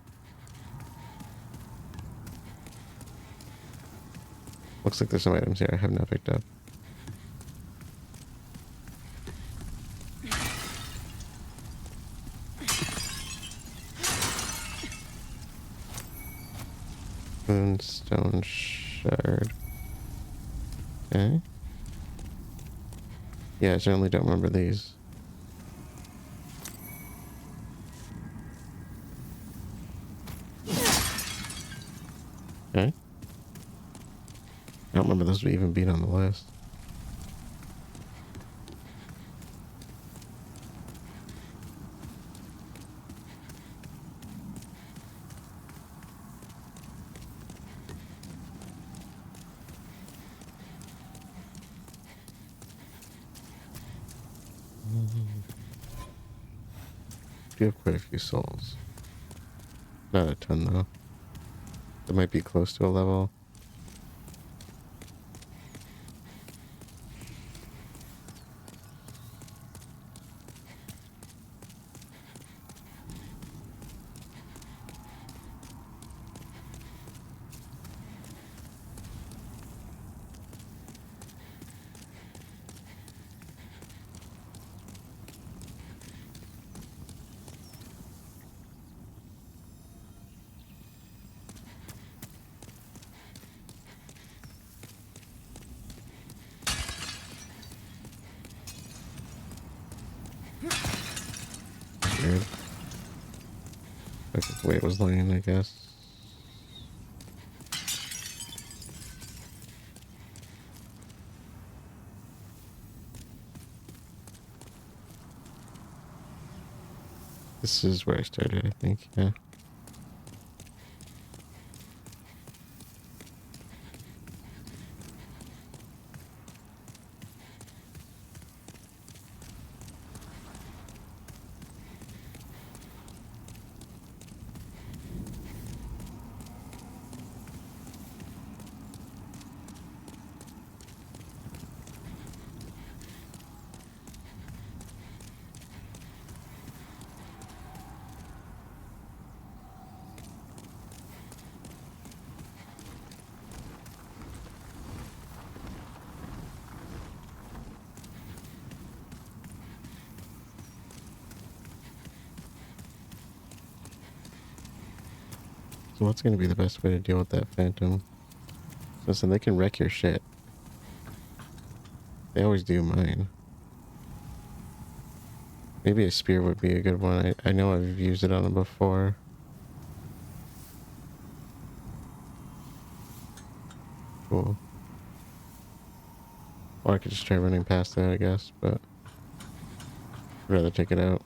Looks like there's some items here I have not picked up. Moonstone shard. Okay. Yeah, I certainly don't remember these. Okay. I don't remember those even being on the list. You have quite a few souls. Not a ton though. That might be close to a level. Weird. Like the way it was laying, I guess. This is where I started, I think, yeah. So what's going to be the best way to deal with that phantom? Listen, they can wreck your shit. They always do mine. Maybe a spear would be a good one. I know I've used it on them before. Cool. Or I could just try running past that, I guess, but I'd rather take it out.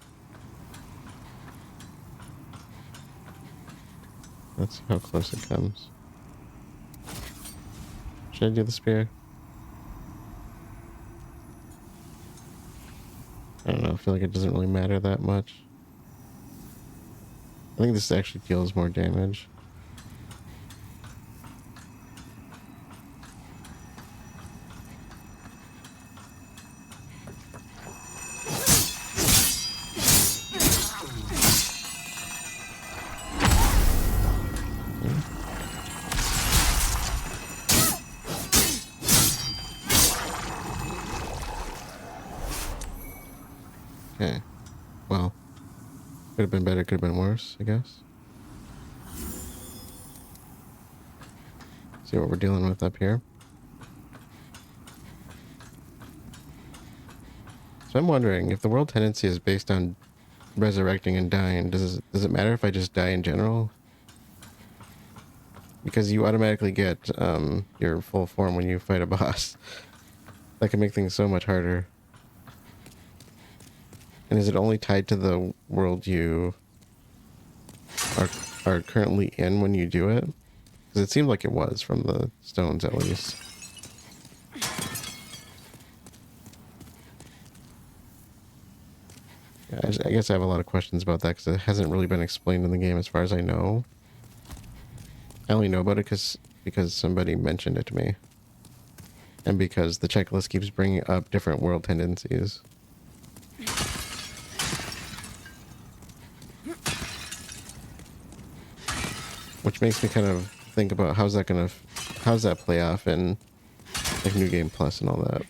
Let's see how close it comes. Should I do the spear? I don't know, I feel like it doesn't really matter that much. I think this actually deals more damage. Okay. Well, could have been better, could have been worse, I guess. See what we're dealing with up here. So I'm wondering, if the world tendency is based on resurrecting and dying, does it matter if I just die in general? Because you automatically get your full form when you fight a boss. That can make things so much harder. And is it only tied to the world you are currently in when you do it? Because it seemed like it was from the stones, at least. Yeah, I guess I have a lot of questions about that because it hasn't really been explained in the game as far as I know. I only know about it because somebody mentioned it to me. And because the checklist keeps bringing up different world tendencies. Which makes me kind of think about how's that play off in like New Game Plus and all that.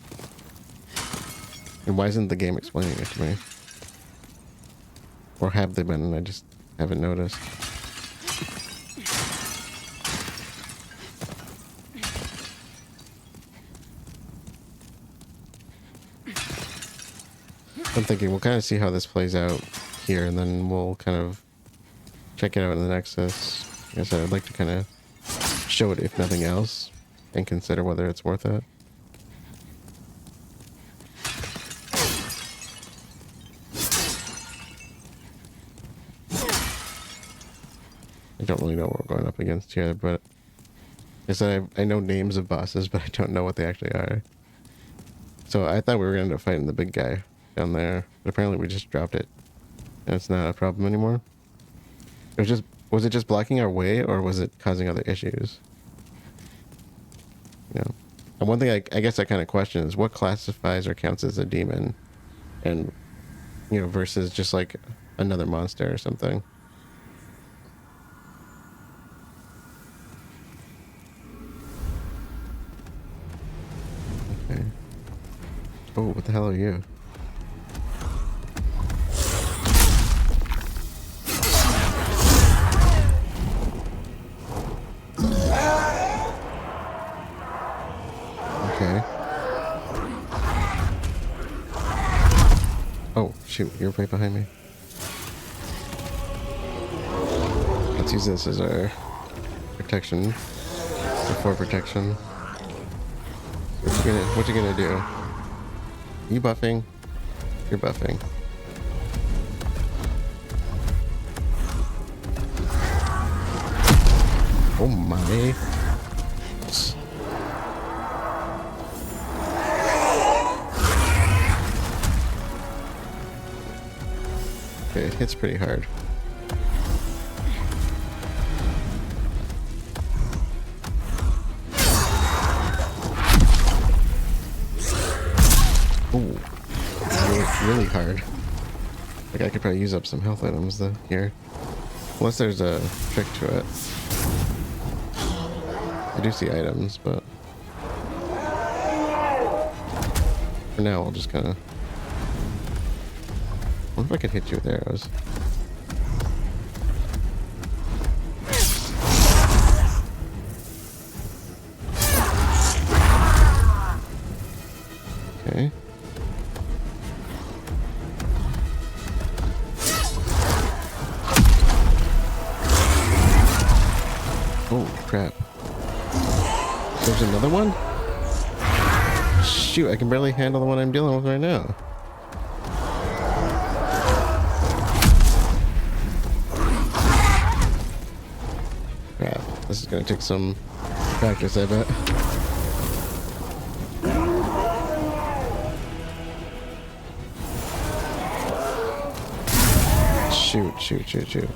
And why isn't the game explaining it to me? Or have they been and I just haven't noticed? I'm thinking we'll kind of see how this plays out here and then we'll kind of check it out in the Nexus. Like I said, I'd like to kind of show it if nothing else and consider whether it's worth it. I don't really know what we're going up against here, but I said I know names of bosses, but I don't know what they actually are. So I thought we were going to end up fighting the big guy down there, but apparently we just dropped it. And it's not a problem anymore. Was it just blocking our way, or was it causing other issues? You know, and one thing I guess I kind of question is what classifies or counts as a demon, and you know, versus just like another monster or something. Okay. Oh, what the hell are you? Okay. Oh, shoot, you're right behind me. Let's use this as our protection. Before protection. What you gonna do? You buffing? You're buffing. Oh my. Okay, it hits pretty hard. Ooh, really hard. Like I could probably use up some health items here. Unless there's a trick to it. I do see items, but for now I'll just kind of... I wonder if I could hit you with arrows. Okay. Oh, crap. There's another one? Shoot, I can barely handle the one I'm dealing with right now. Crap, this is gonna take some practice, I bet. Shoot, shoot, shoot, shoot.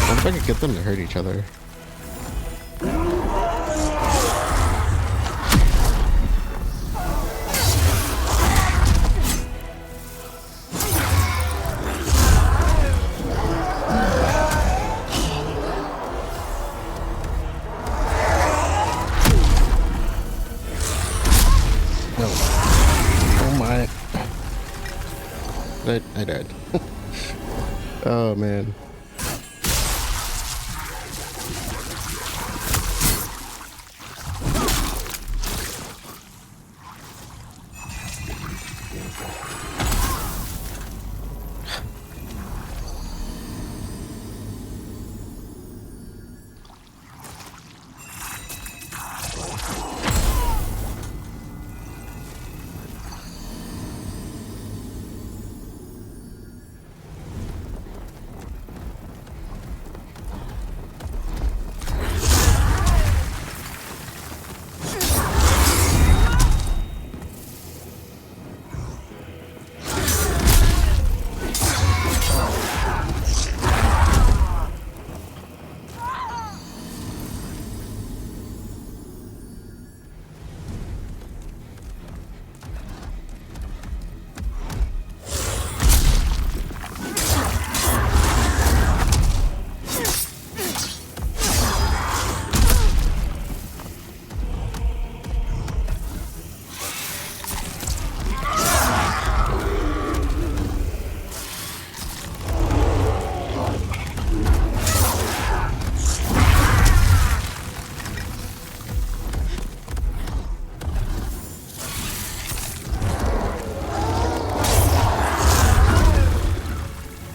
I wonder if I could get them to hurt each other. I died. Oh man.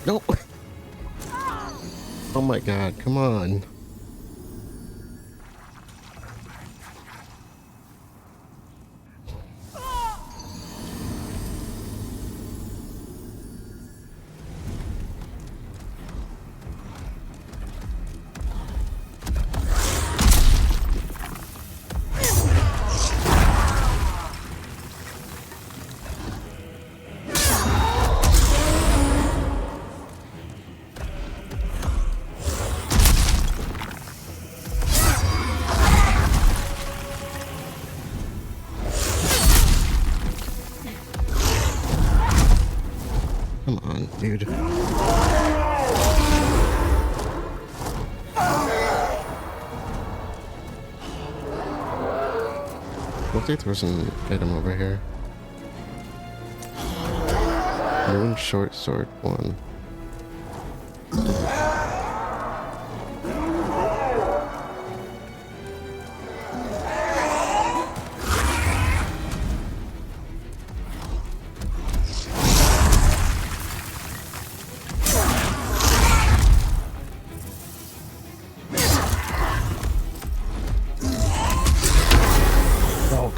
Nope. Oh my god, come on. Come on, dude. Let's see if there's an item over here. Moon short sword 1.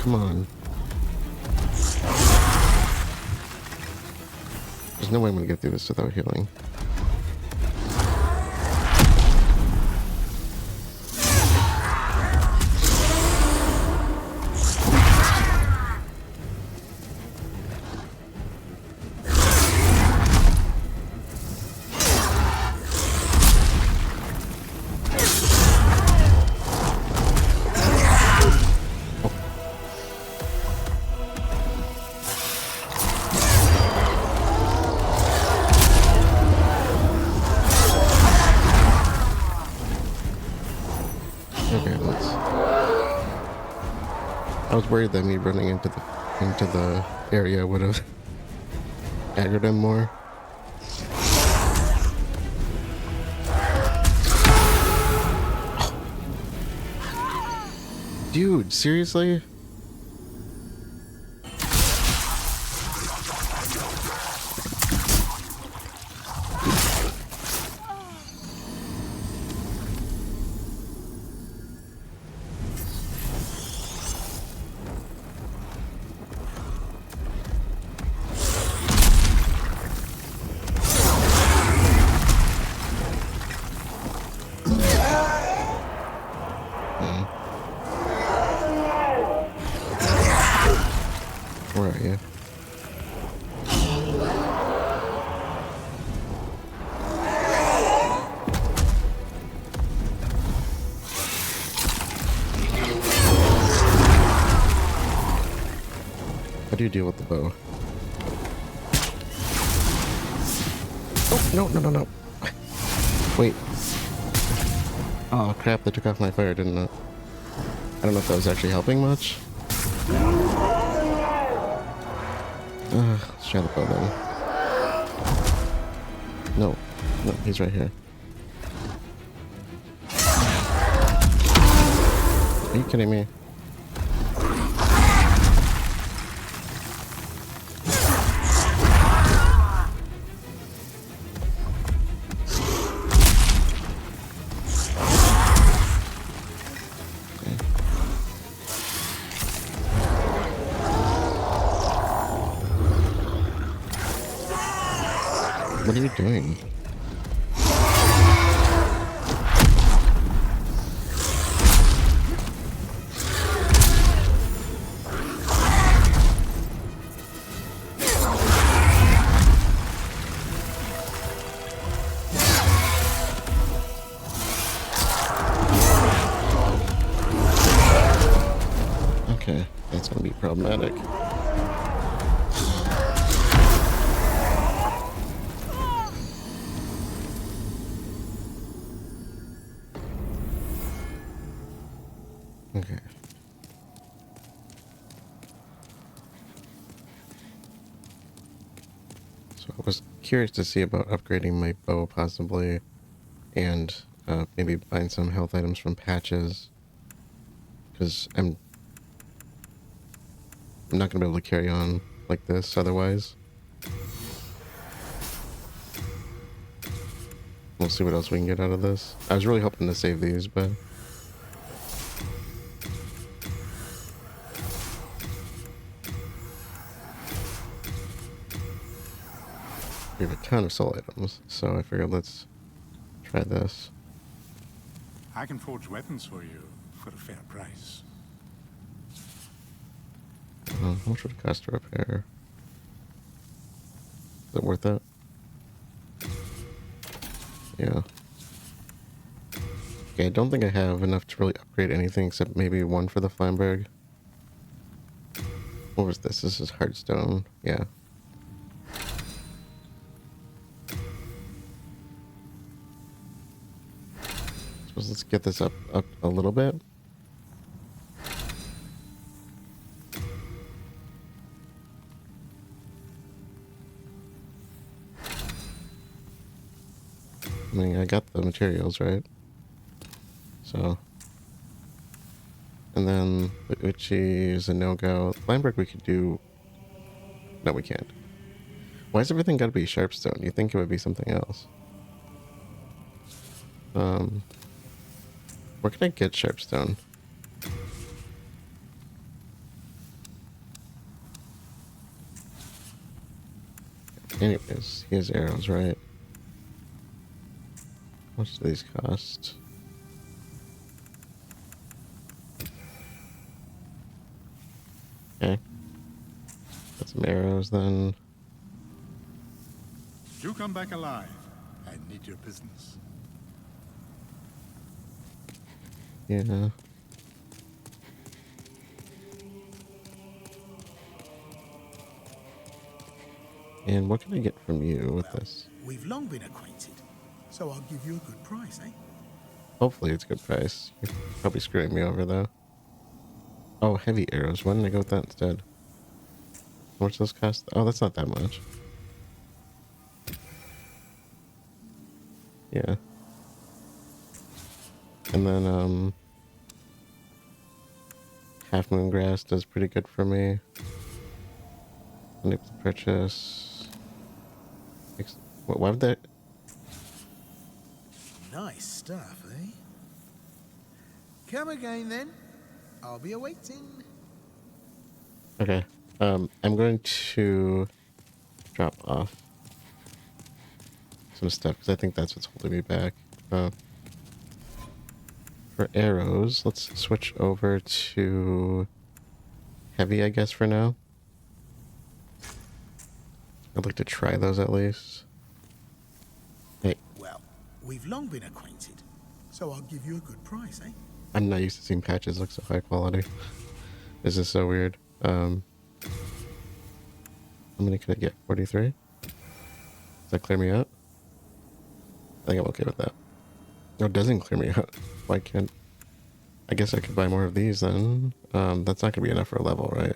Come on. There's no way I'm gonna get through this without healing. Okay, let's. I was worried that me running into the area would have aggroed him more. Dude, seriously? Where are you? How do you deal with the bow? Oh, no, no, no, no. Wait. Oh, crap, they took off my fire, didn't it? I don't know if that was actually helping much. Let's try the bow then. No. No, he's right here. Are you kidding me? What are you doing? Okay, that's gonna be problematic. Okay. So I was curious to see about upgrading my bow possibly, and maybe buying some health items from patches, because I'm not gonna be able to carry on like this otherwise. We'll see what else we can get out of this. I was really hoping to save these, but we have a ton of soul items, so I figured let's try this. I can forge weapons for you for a fair price. How much would it cost to repair? Is it worth it? Yeah. Okay, I don't think I have enough to really upgrade anything except maybe one for the Feinberg. What was this? This is Heartstone. Yeah. Suppose let's get this up a little bit. I mean, I got the materials, right? So. And then the Uchi is a no-go. Feinberg we could do... No, we can't. Why has everything got to be Sharpstone? You think it would be something else? Where can I get Sharpstone? Anyways, he has arrows, right? How much do these cost? Okay. Got some arrows then. You come back alive. I need your business. Yeah. And what can I get from you with this? We've long been acquainted, so I'll give you a good price, eh? Hopefully it's a good price. You're probably screwing me over though. Oh, heavy arrows. Why didn't I go with that instead? How much does those cost? Oh, that's not that much. Yeah. And then, Half Moon Grass does pretty good for me. Enable purchase. Why would that? Nice stuff, eh? Come again then. I'll be awaiting. Okay. I'm going to drop off some stuff because I think that's what's holding me back. For arrows, let's switch over to heavy, I guess, for now. I'd like to try those at least. Hey, Well, we've long been acquainted, so I'll give you a good price, eh? I'm not used to seeing patches look so high quality. This is so weird. How many can I get? 43? Does that clear me out? I think I'm okay with that. No, it doesn't clear me out. Why can't... I guess I could buy more of these then. That's not gonna be enough for a level, right?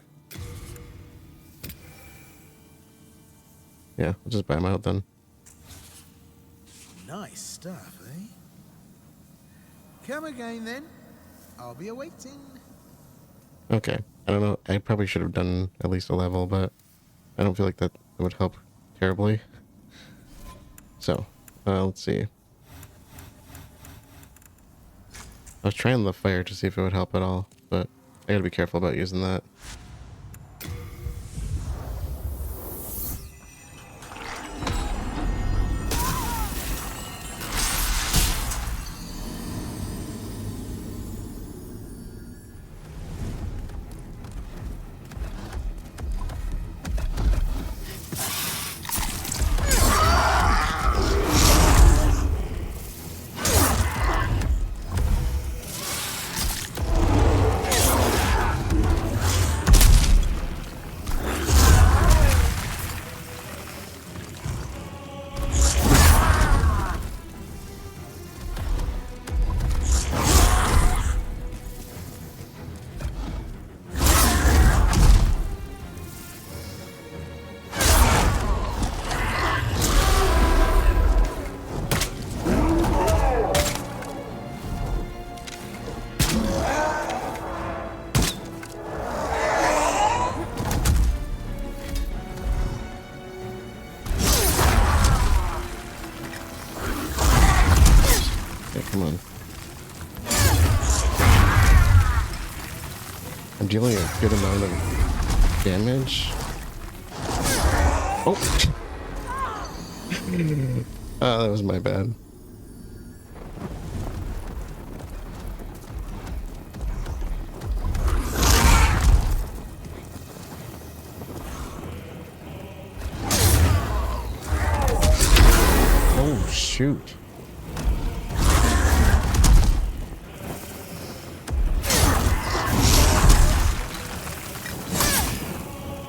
Yeah, I'll just buy them out then. Nice stuff, eh? Come again then. I'll be awaiting. Okay. I don't know. I probably should have done at least a level, but I don't feel like that would help terribly. So, let's see. I was trying the fire to see if it would help at all, but I gotta be careful about using that. Come on. I'm dealing a good amount of damage. Oh! Oh, that was my bad. Oh, shoot.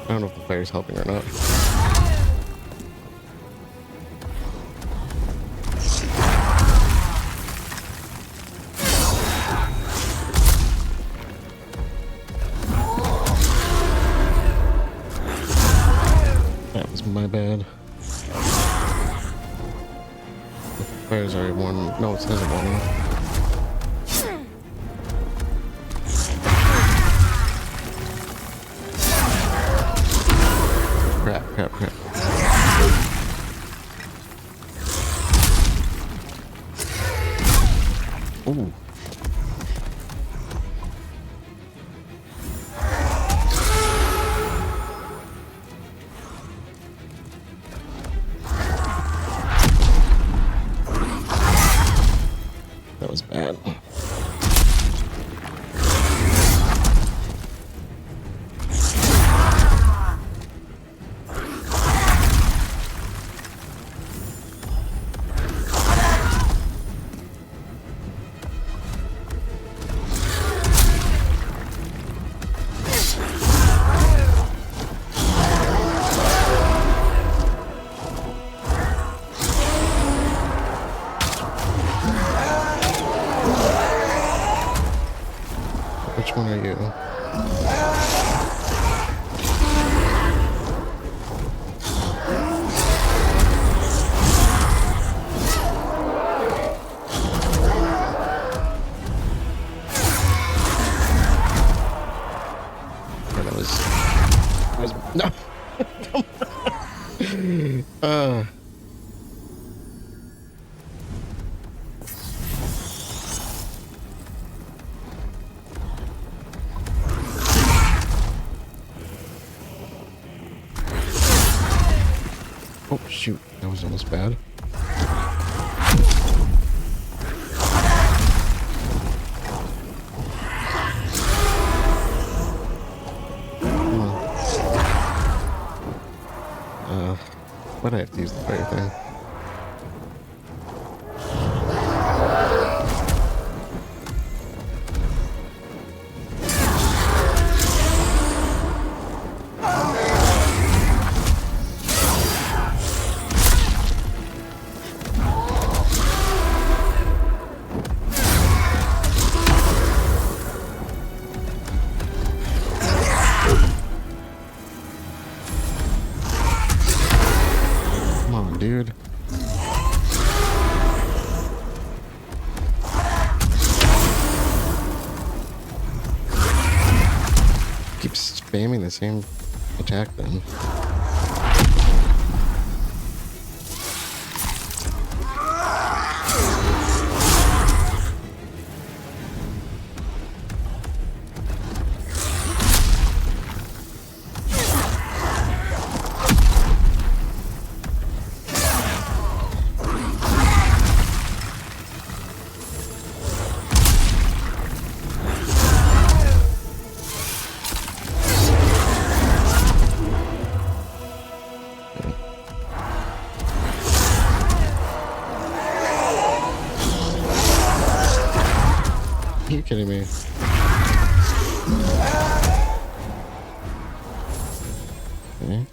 I don't know if the fire's helping or not. That was my bad. The fire's already warm. No, it hasn't warmed up. Crap. Ooh. That was bad. Which one are you? Oh shoot, that was almost bad. Come on. Why'd I have to use the fire thing? Dude. Keep spamming the same attack then. Are you kidding me? Okay.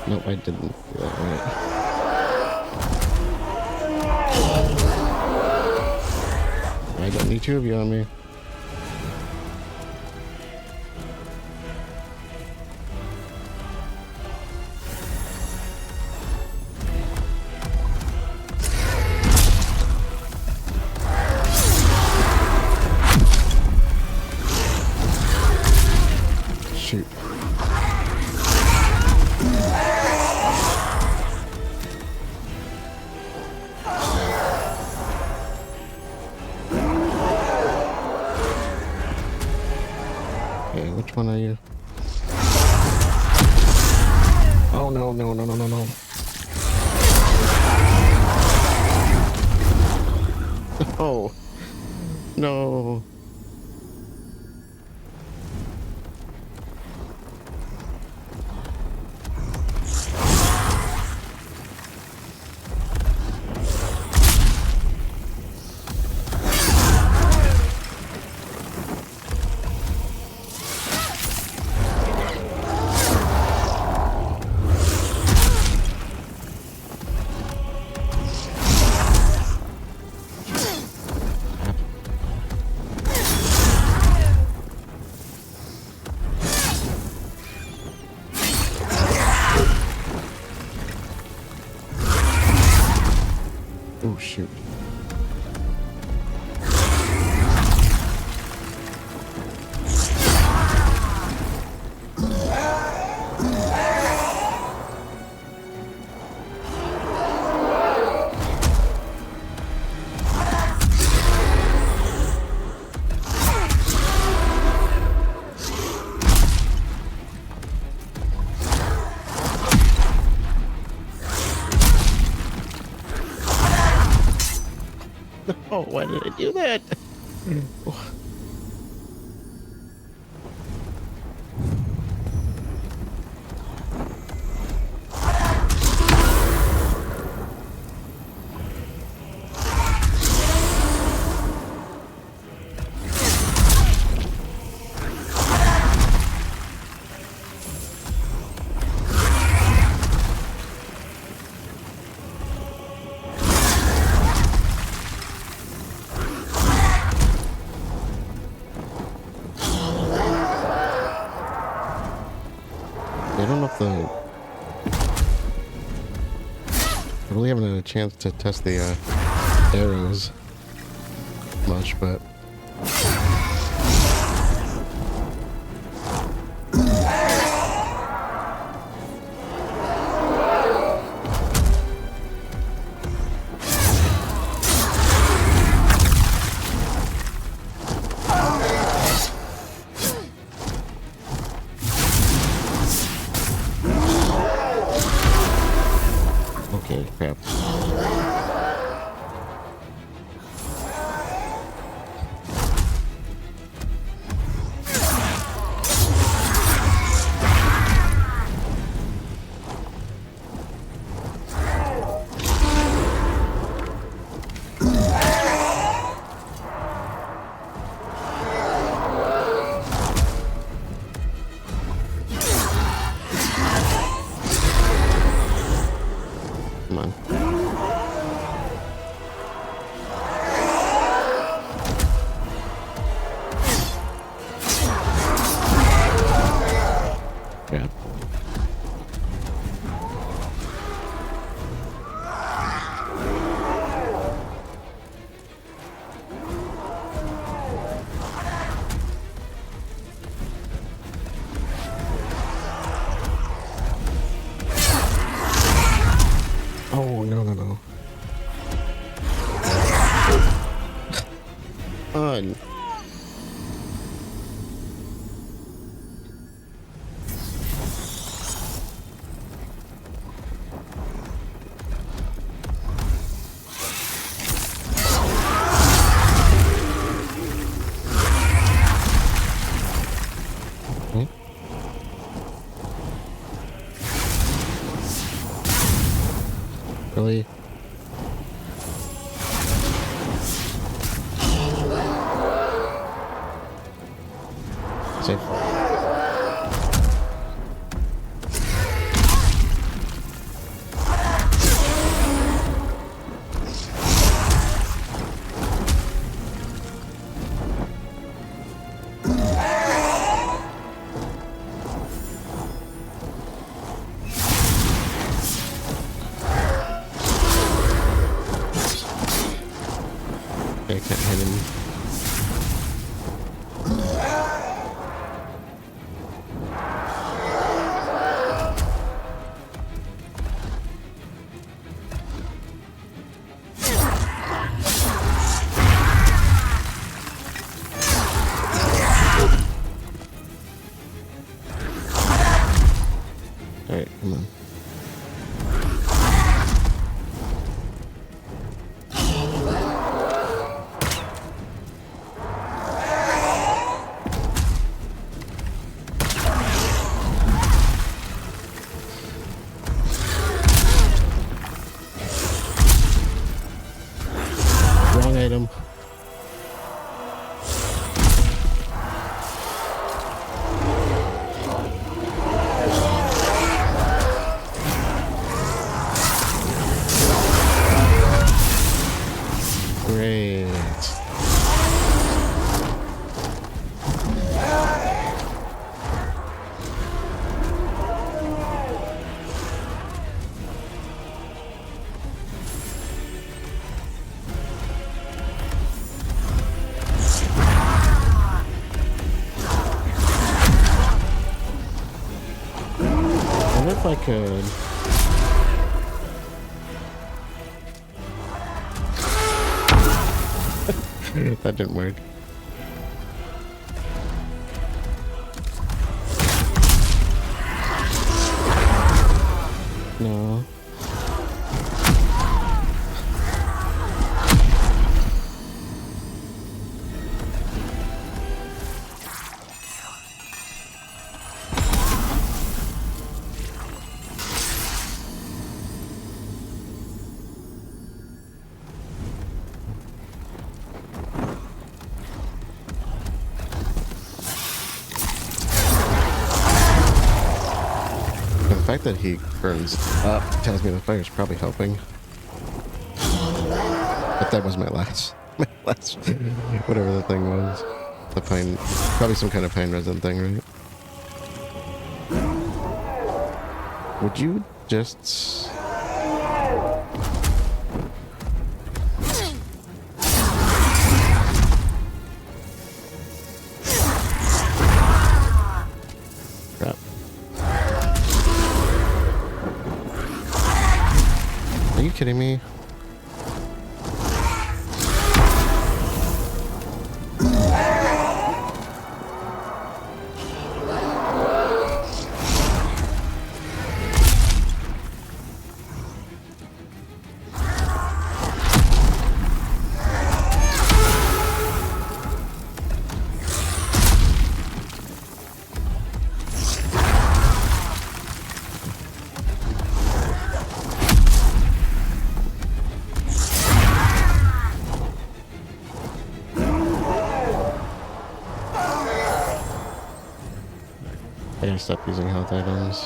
Nope, I didn't do that right. I don't need two of you on me. Shoot. Okay, which one are you? Oh no, no, no, no, no, no. Oh. No. Oh shoot. Oh, why did I do that? I don't know if I really haven't had a chance to test the arrows much, but on. Really? Safe. I can't hit him. Alright, come on. Wrong item. Great. I wonder if I could. That didn't work. No. The fact that he burns up tells me the fire's probably helping. But that was my last, whatever the thing was. The pine, probably some kind of pine resin thing, right? Would you just... Crap. Are you kidding me? I gotta stop using health items.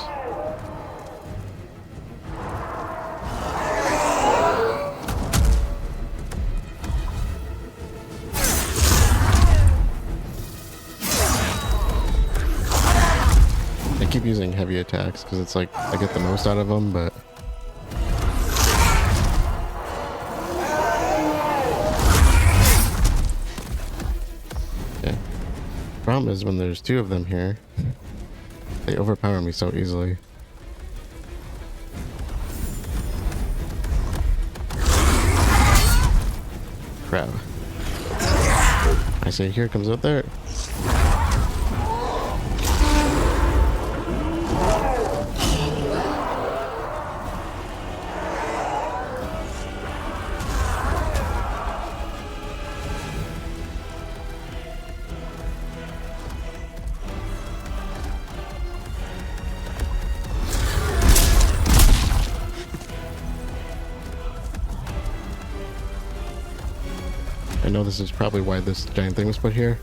I keep using heavy attacks because it's like I get the most out of them, but yeah. Problem is when there's two of them here, they overpower me so easily. Crap. I say, here comes out there. I know this is probably why this giant thing was put here.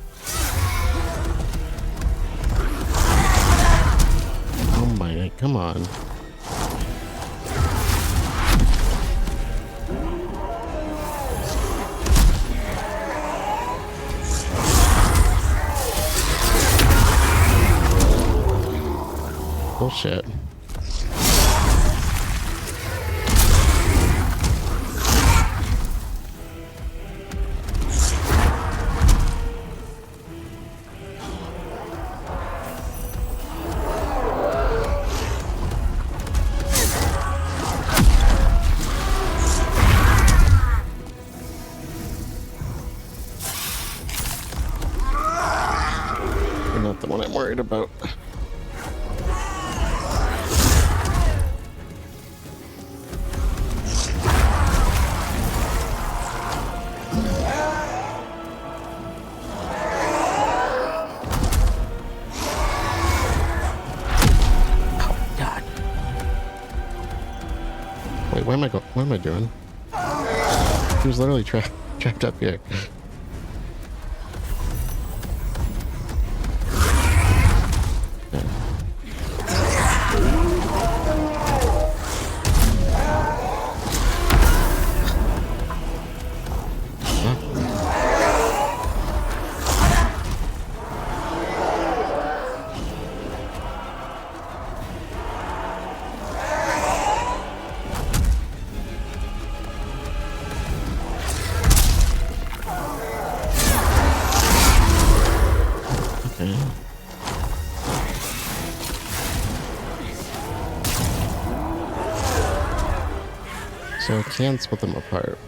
Oh my, come on. Bullshit. Not the one I'm worried about. Oh God! Wait, where am I going? What am I doing? He was literally trapped up here. So I can split them apart.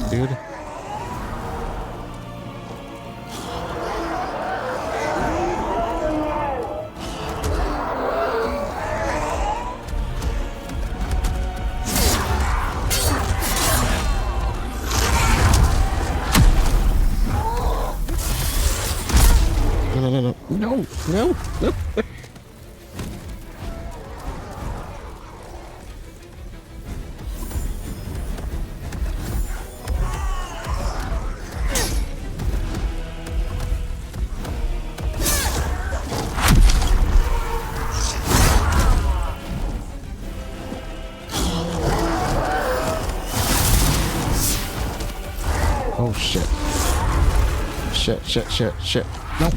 Dude. No. Oh shit. Shit. No.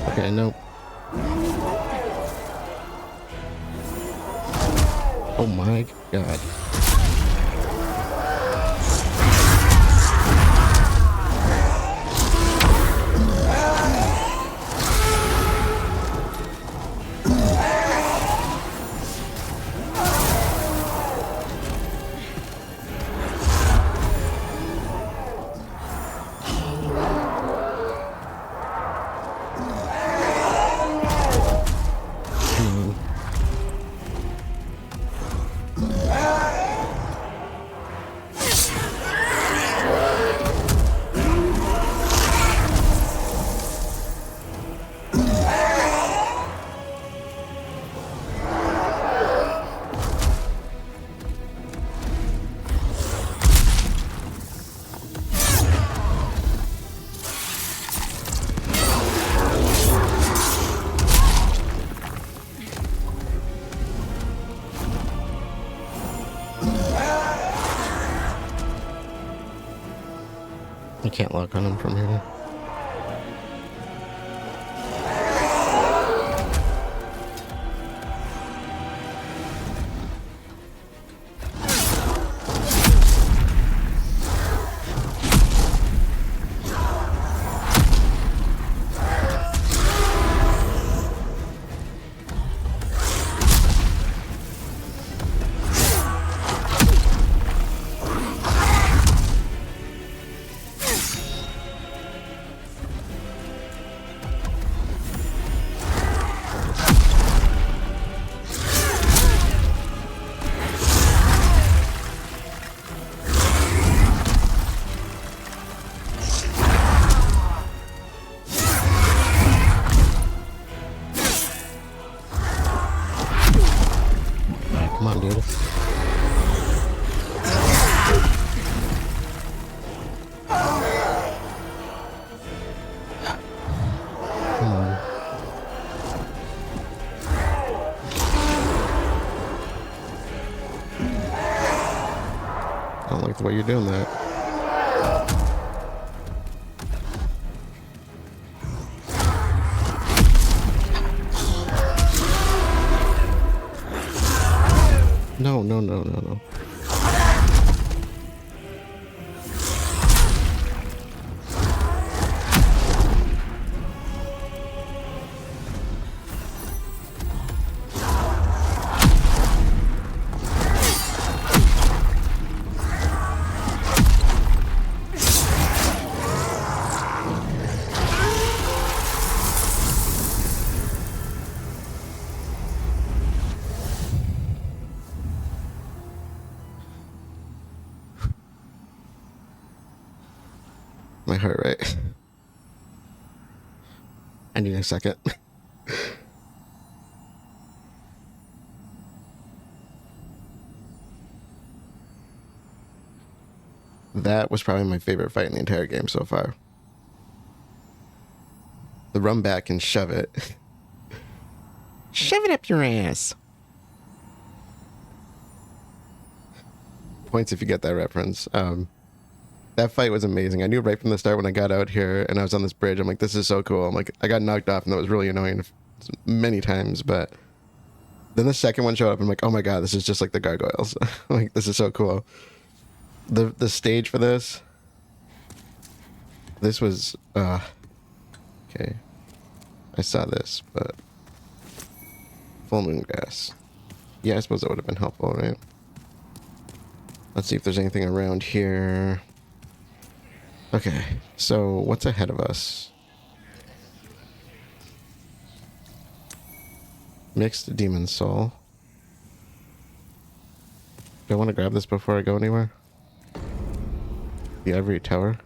Okay, no. Oh my God. Can't lock on him from here. Come on, dude. Come on. I don't like the way you're doing that. No, no, no, no, no. My heart rate. I need a second. That was probably my favorite fight in the entire game so far. The run back and shove it. Shove it up your ass. Points if you get that reference. That fight was amazing. I knew right from the start when I got out here and I was on this bridge, I'm like, this is so cool. I'm like, I got knocked off and that was really annoying many times, but then the second one showed up and I'm like, oh my god, this is just like the gargoyles. Like, this is so cool. The stage for this was okay. I saw this, but full moon grass. Yeah, I suppose that would have been helpful, right? Let's see if there's anything around here. Okay, so what's ahead of us? Mixed demon soul. Do I want to grab this before I go anywhere? The ivory tower.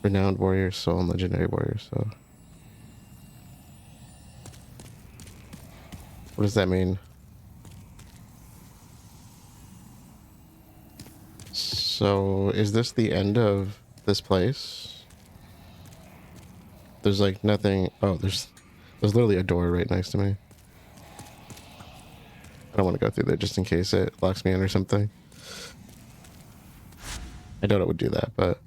Renowned warrior soul and legendary warrior soul. What does that mean? So, is this the end of this place? There's like nothing. Oh, there's literally a door right next to me. I don't want to go through there just in case it locks me in or something. I doubt it would do that, but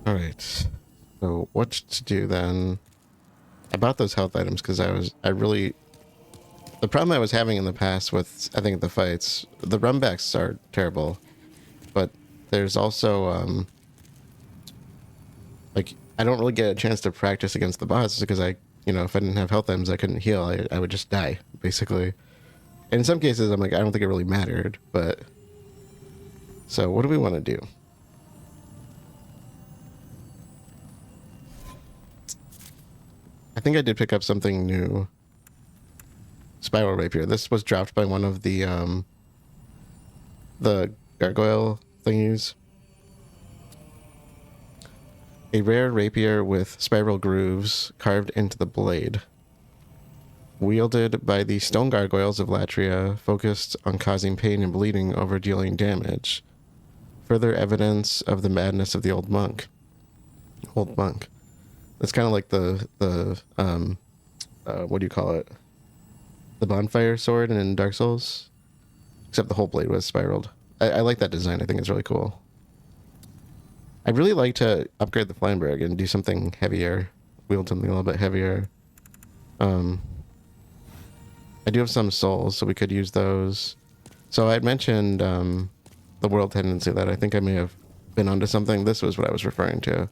all right. So what to do then? I bought those health items because the problem I was having in the past with, I think, the fights, the runbacks are terrible, but there's also, like, I don't really get a chance to practice against the boss because if I didn't have health items, I couldn't heal. I would just die, basically. And in some cases, I'm like, I don't think it really mattered, but... So, what do we want to do? I think I did pick up something new. Spiral rapier. This was dropped by one of the gargoyle thingies. A rare rapier with spiral grooves carved into the blade. Wielded by the stone gargoyles of Latria, focused on causing pain and bleeding over dealing damage. Further evidence of the madness of the old monk. Old monk. It's kind of like the what do you call it? the bonfire sword in Dark Souls, except the whole blade was spiraled. I like that design. I think it's really cool. I'd really like to upgrade the Flamberg and do something heavier, wield something a little bit heavier. I do have some souls, so we could use those. So I had mentioned the world tendency that I think I may have been onto something. This was what I was referring to.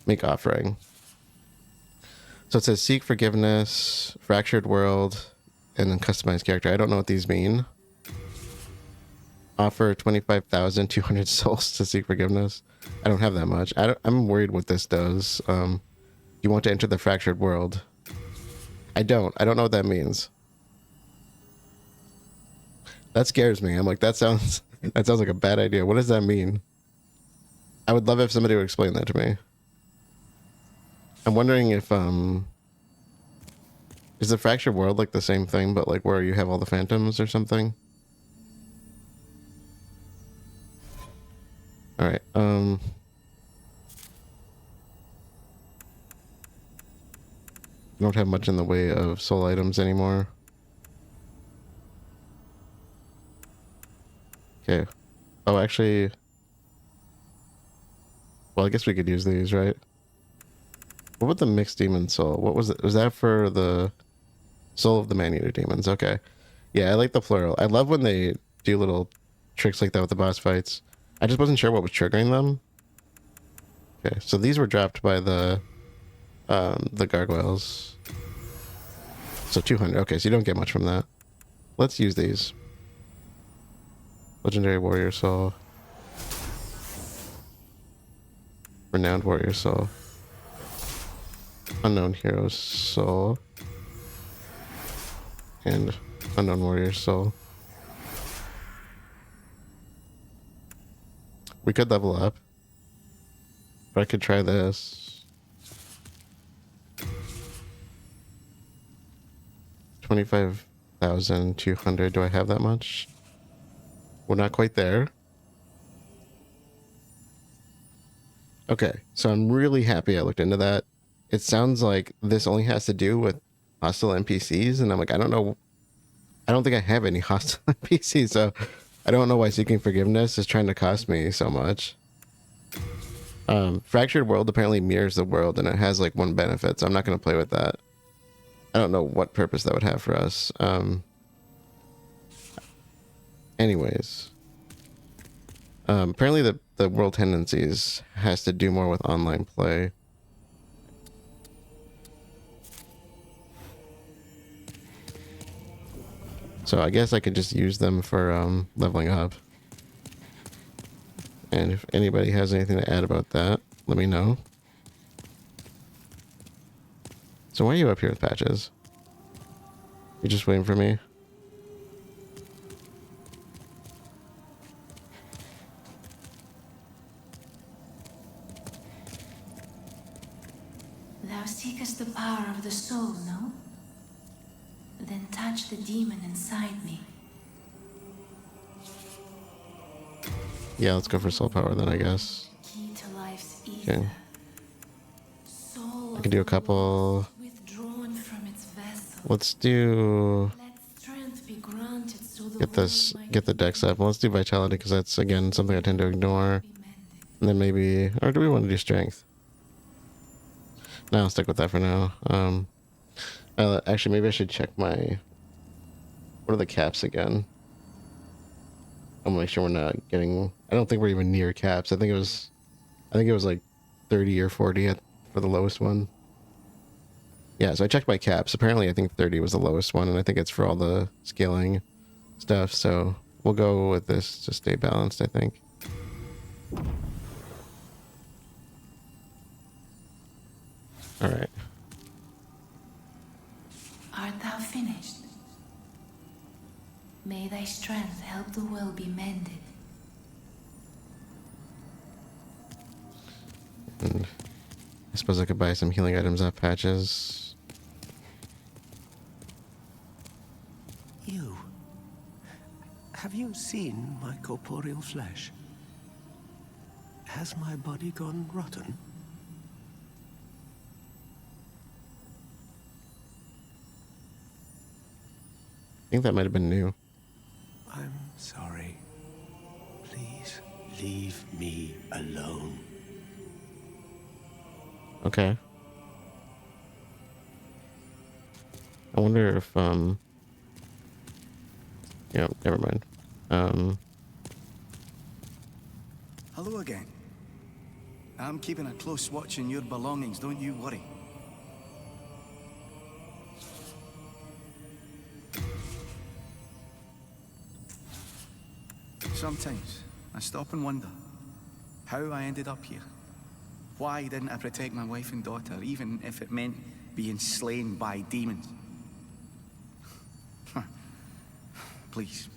Make offering. So it says seek forgiveness, fractured world, and then customize character. I don't know what these mean. Offer 25,200 souls to seek forgiveness. I don't have that much. I'm worried what this does. You want to enter the fractured world. I don't know what that means. That scares me. I'm like, that sounds like a bad idea. What does that mean? I would love if somebody would explain that to me. I'm wondering if is the fractured world like the same thing, but like where you have all the phantoms or something? All right. I don't have much in the way of soul items anymore. Okay. Oh, actually, well, I guess we could use these, right? What about the mixed demon soul? What was it? Was that for the soul of the Maneater demons? Okay. Yeah, I like the plural. I love when they do little tricks like that with the boss fights. I just wasn't sure what was triggering them. Okay, so these were dropped by the gargoyles. So 200. Okay, so you don't get much from that. Let's use these. Legendary warrior soul. Renowned warrior soul. Unknown hero soul. And unknown warrior soul. We could level up. But I could try this. 25,200. Do I have that much? We're not quite there. Okay, so I'm really happy I looked into that. It sounds like this only has to do with hostile NPCs, and I'm like, I don't know. I don't think I have any hostile NPCs, so I don't know why Seeking Forgiveness is trying to cost me so much. Fractured World apparently mirrors the world, and it has like one benefit, so I'm not going to play with that. I don't know what purpose that would have for us. Anyways. Apparently the world tendencies has to do more with online play. So I guess I could just use them for leveling up. And if anybody has anything to add about that, let me know. So why are you up here with patches? You just waiting for me? Thou seekest the power of the soul, no? Then touch the demon inside me. Yeah, let's go for soul power then, I guess. Key to life's ether. Okay. Soul I can do a couple. withdrawn from its vessel. Let's do... Let strength be granted so the Get this, world might get the dex up. Well, let's do vitality because that's, again, something I tend to ignore. be mended. And then maybe... Or do we want to do strength? No, I'll stick with that for now. Actually, maybe I should check my... What are the caps again? I want to make sure we're not getting... I don't think we're even near caps. I think it was like 30 or 40 for the lowest one. Yeah, so I checked my caps. Apparently, I think 30 was the lowest one, and I think it's for all the scaling stuff. So we'll go with this to stay balanced, I think. All right. Art thou finished? May thy strength help the world be mended. And I suppose I could buy some healing items off patches. You. Have you seen my corporeal flesh? Has my body gone rotten? think that might have been new. I'm sorry. Please leave me alone. Okay. I wonder if, yeah, never mind. Hello again. I'm keeping a close watch on your belongings, don't you worry. Sometimes I stop and wonder how I ended up here. Why didn't I protect my wife and daughter, even if it meant being slain by demons? Please,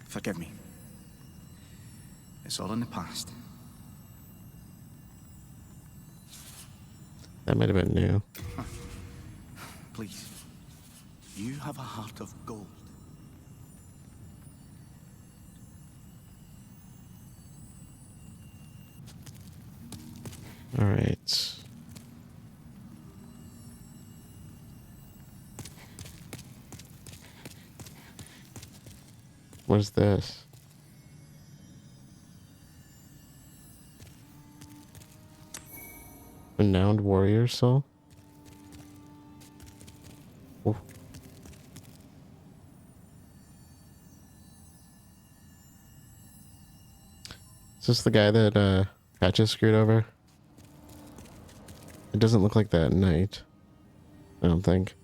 forgive me. It's all in the past. That might have been new. Please, you have a heart of gold. All right. What's this? Renowned warrior soul? Oh. Is this the guy that Patches screwed over? It doesn't look like that at night. I don't think.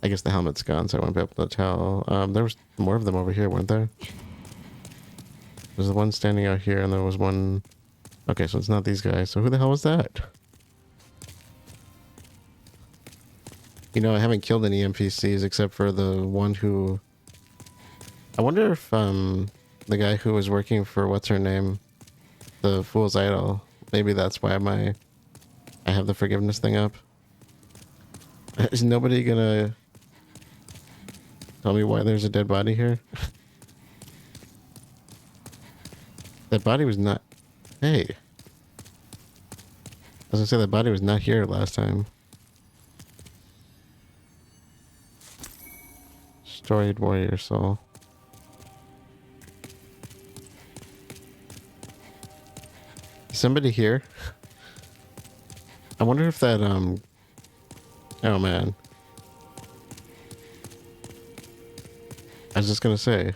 I guess the helmet's gone, so I won't be able to tell. There was more of them over here, weren't there? There's the one standing out here, and there was one... Okay, so it's not these guys. So who the hell was that? You know, I haven't killed any NPCs except for the one who... I wonder if the guy who was working for what's-her-name, the Fool's Idol, maybe that's why I have the forgiveness thing up. Is nobody gonna tell me why there's a dead body here? That body was not... Hey. I was gonna say that body was not here last time. Storied warrior soul. Is somebody here? I wonder if that, oh man. I was just gonna say.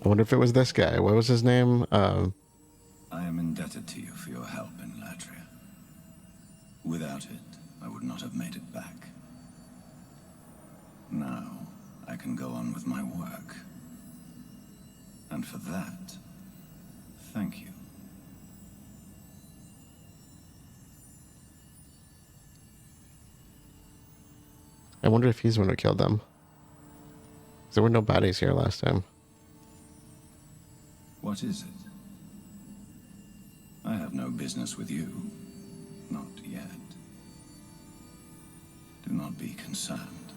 I wonder if it was this guy. What was his name? I am indebted to you for your help in Latria. Without it, I would not have made it back. Now, I can go on with my work. And for that, thank you. I wonder if he's the one who killed them. There were no bodies here last time. What is it? I have no business with you. Not yet. Do not be concerned.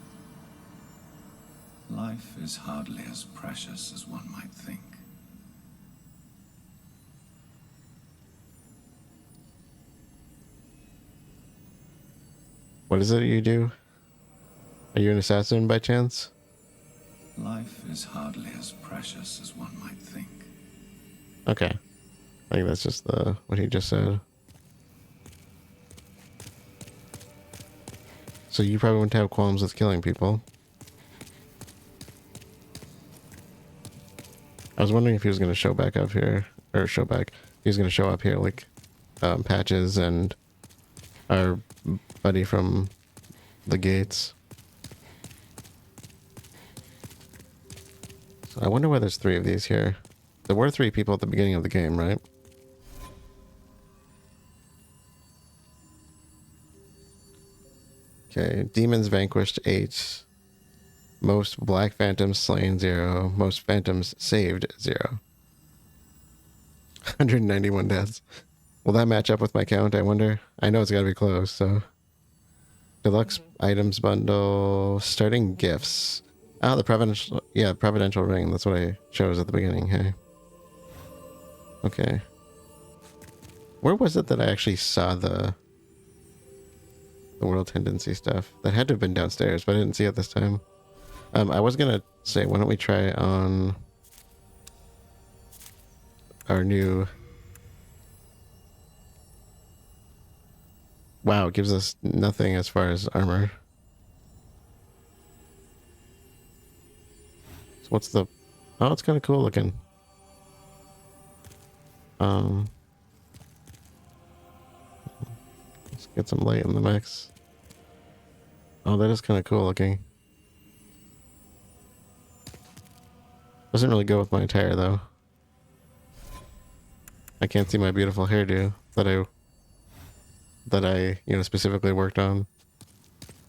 Life is hardly as precious as one might think. What is it you do? Are you an assassin by chance? Life is hardly as precious as one might think. Okay. I think that's just what he just said. So you probably wouldn't have qualms with killing people. I was wondering if he was going to show back up here, or he was going to show up here like Patches and our buddy from the gates. So I wonder why there's 3 of these here. There were 3 people at the beginning of the game, right? Okay, demons vanquished 8. Most black phantoms slain 0. Most phantoms saved 0. 191 deaths. Will that match up with my count, I wonder? I know it's gotta be close, so... Deluxe items bundle... Starting gifts. Ah, the providential... Yeah, providential ring. That's what I chose at the beginning, hey. Okay. Where was it that I actually saw the the world tendency stuff. That had to have been downstairs, but I didn't see it this time. I was gonna say, why don't we try on our new... Wow, it gives us nothing as far as armor. So what's the... Oh, it's kind of cool looking. Let's get some light in the mix. Oh, that is kind of cool looking. Doesn't really go with my attire though. I can't see my beautiful hairdo that I you know specifically worked on.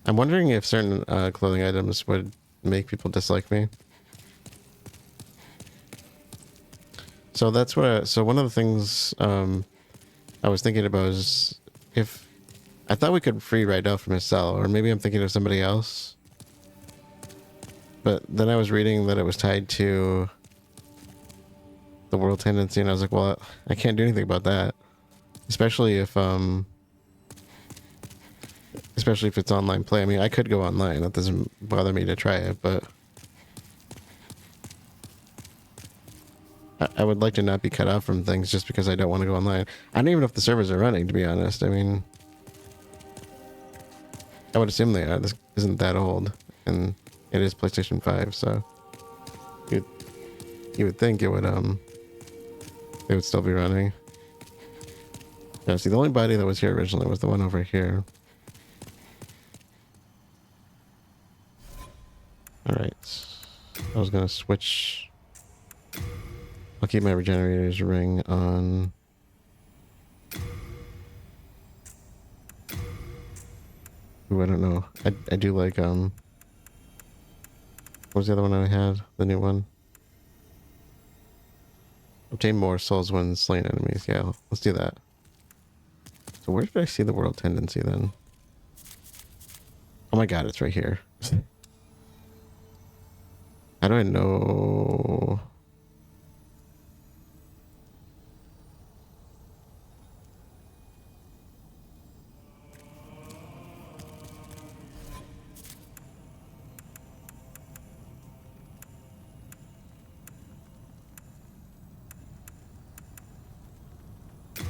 I'm wondering if certain clothing items would make people dislike me. So that's what. So one of the things I was thinking about is if I thought we could free Rydell from his cell, or maybe I'm thinking of somebody else. But then I was reading that it was tied to the world tendency, and I was like, well, I can't do anything about that, especially if it's online play. I mean, I could go online. That doesn't bother me to try it, but I would like to not be cut off from things just because I don't want to go online. I don't even know if the servers are running, to be honest. I mean, I would assume they are. This isn't that old, and it is PlayStation 5, so you would think it would they would still be running. Yeah, see, the only body that was here originally was the one over here. Alright. I was gonna switch. I'll keep my regenerator's ring on. Ooh, I don't know. I do like what was the other one I had? The new one? Obtain more souls when slain enemies. Yeah, let's do that. So where did I see the world tendency then? Oh my god, it's right here. How do I know?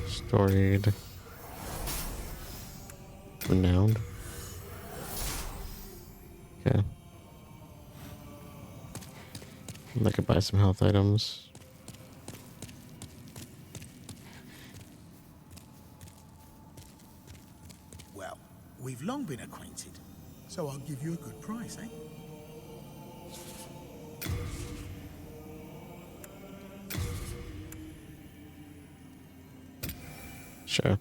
Storied. Renowned. Okay. I could buy some health items. Well, we've long been acquainted, so I'll give you a good price, eh? Sure.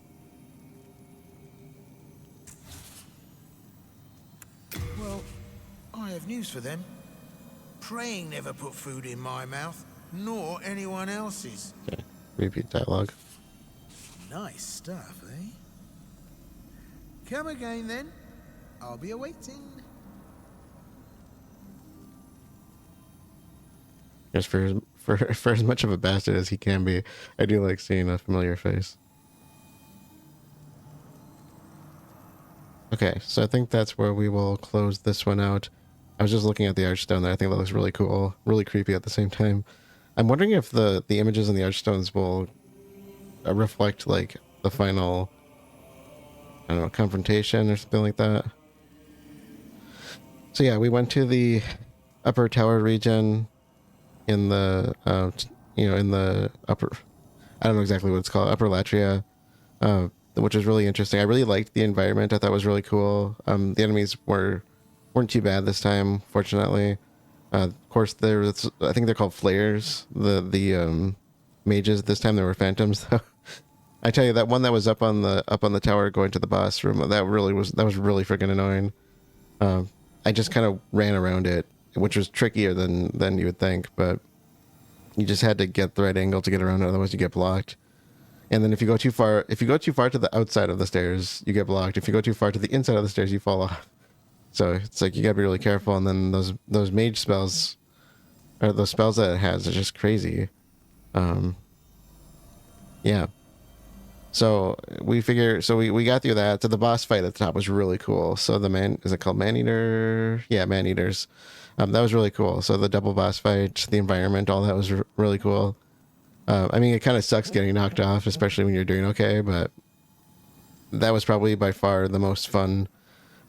Well, I have news for them. Praying never put food in my mouth, nor anyone else's. Okay. Repeat dialogue. Nice stuff, eh? Come again, then. I'll be awaiting. Yes, for as much of a bastard as he can be, I do like seeing a familiar face. Okay, so I think that's where we will close this one out. I was just looking at the archstone there. I think that looks really cool, really creepy at the same time. I'm wondering if the images in the archstones will reflect like the final, I don't know, confrontation or something like that. So yeah, we went to the upper tower region in the in the upper, I don't know exactly what it's called, Upper Latria, which is really interesting. I really liked the environment. I thought it was really cool. The enemies weren't too bad this time, fortunately. Of course, I think they're called flares. The mages this time, they were phantoms. I tell you, that one that was up on the tower going to the boss room, that was really freaking annoying. I just kind of ran around it, which was trickier than you would think, but you just had to get the right angle to get around it, otherwise you get blocked. And then if you go too far to the outside of the stairs, you get blocked. If you go too far to the inside of the stairs, you fall off. So it's like you gotta be really careful. And then those mage spells, or those spells that it has, are just crazy. Yeah. So we got through that. So the boss fight at the top was really cool. So is it called Maneater? Yeah, Maneaters. That was really cool. So the double boss fight, the environment, all that was really cool. I mean, it kind of sucks getting knocked off, especially when you're doing okay, but that was probably by far the most fun.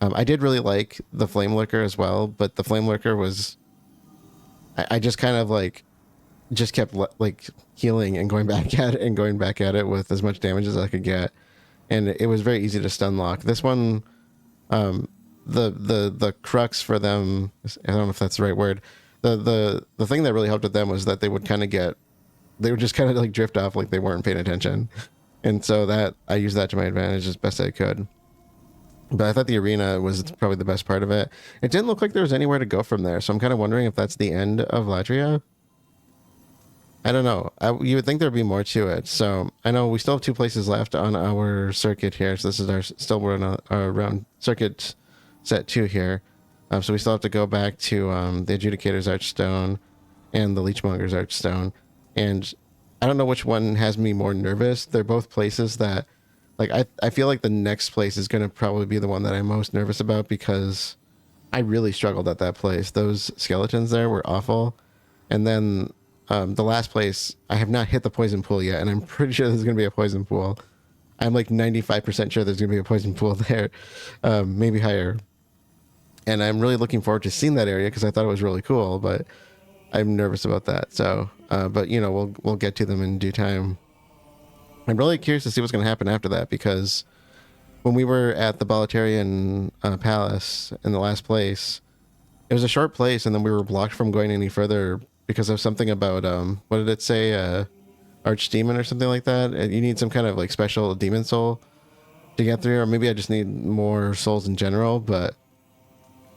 I did really like the Flame Lurker as well, but the Flame Lurker was, I just kind of like, just kept like healing and going back at it and going back at it with as much damage as I could get. And it was very easy to stun lock. This one, the crux for them, I don't know if that's the right word. The thing that really helped with them was that they would just kind of like drift off like they weren't paying attention. And so that I used that to my advantage as best I could. But I thought the arena was probably the best part of it. It didn't look like there was anywhere to go from there. So I'm kind of wondering if that's the end of Latria. I don't know. You would think there'd be more to it. So I know we still have 2 places left on our circuit here. So this is we're on around circuit set 2 here. So we still have to go back to the Adjudicator's Archstone and the Leechmonger's Archstone. And I don't know which one has me more nervous. They're both places that, like, I feel like the next place is going to probably be the one that I'm most nervous about because I really struggled at that place. Those skeletons there were awful. And then the last place, I have not hit the poison pool yet, and I'm pretty sure there's going to be a poison pool. I'm like 95% sure there's going to be a poison pool there, maybe higher. And I'm really looking forward to seeing that area because I thought it was really cool, but I'm nervous about that. So, but you know, we'll get to them in due time. I'm really curious to see what's going to happen after that because when we were at the Balatarian Palace in the last place, it was a short place, and then we were blocked from going any further because of something about what did it say, Archdemon or something like that. You need some kind of like special demon soul to get through, or maybe I just need more souls in general. But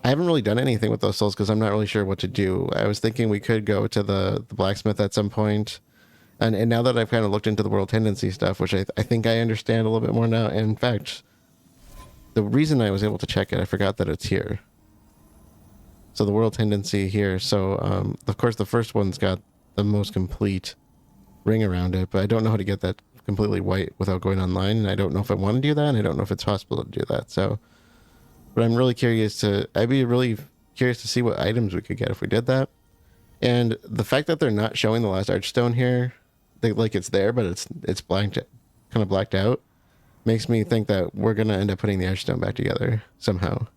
I haven't really done anything with those souls because I'm not really sure what to do. I was thinking we could go to the blacksmith at some point. And now that I've kind of looked into the world tendency stuff, which I think I understand a little bit more now. And in fact, the reason I was able to check it, I forgot that it's here. So the world tendency here. So, of course, the first one's got the most complete ring around it, but I don't know how to get that completely white without going online. And I don't know if I want to do that. And I don't know if it's possible to do that. So, but I'm really curious I'd be really curious to see what items we could get if we did that. And the fact that they're not showing the last Archstone here, like it's there, but it's blanked, kind of blacked out, makes me think that we're going to end up putting the Archstone back together somehow.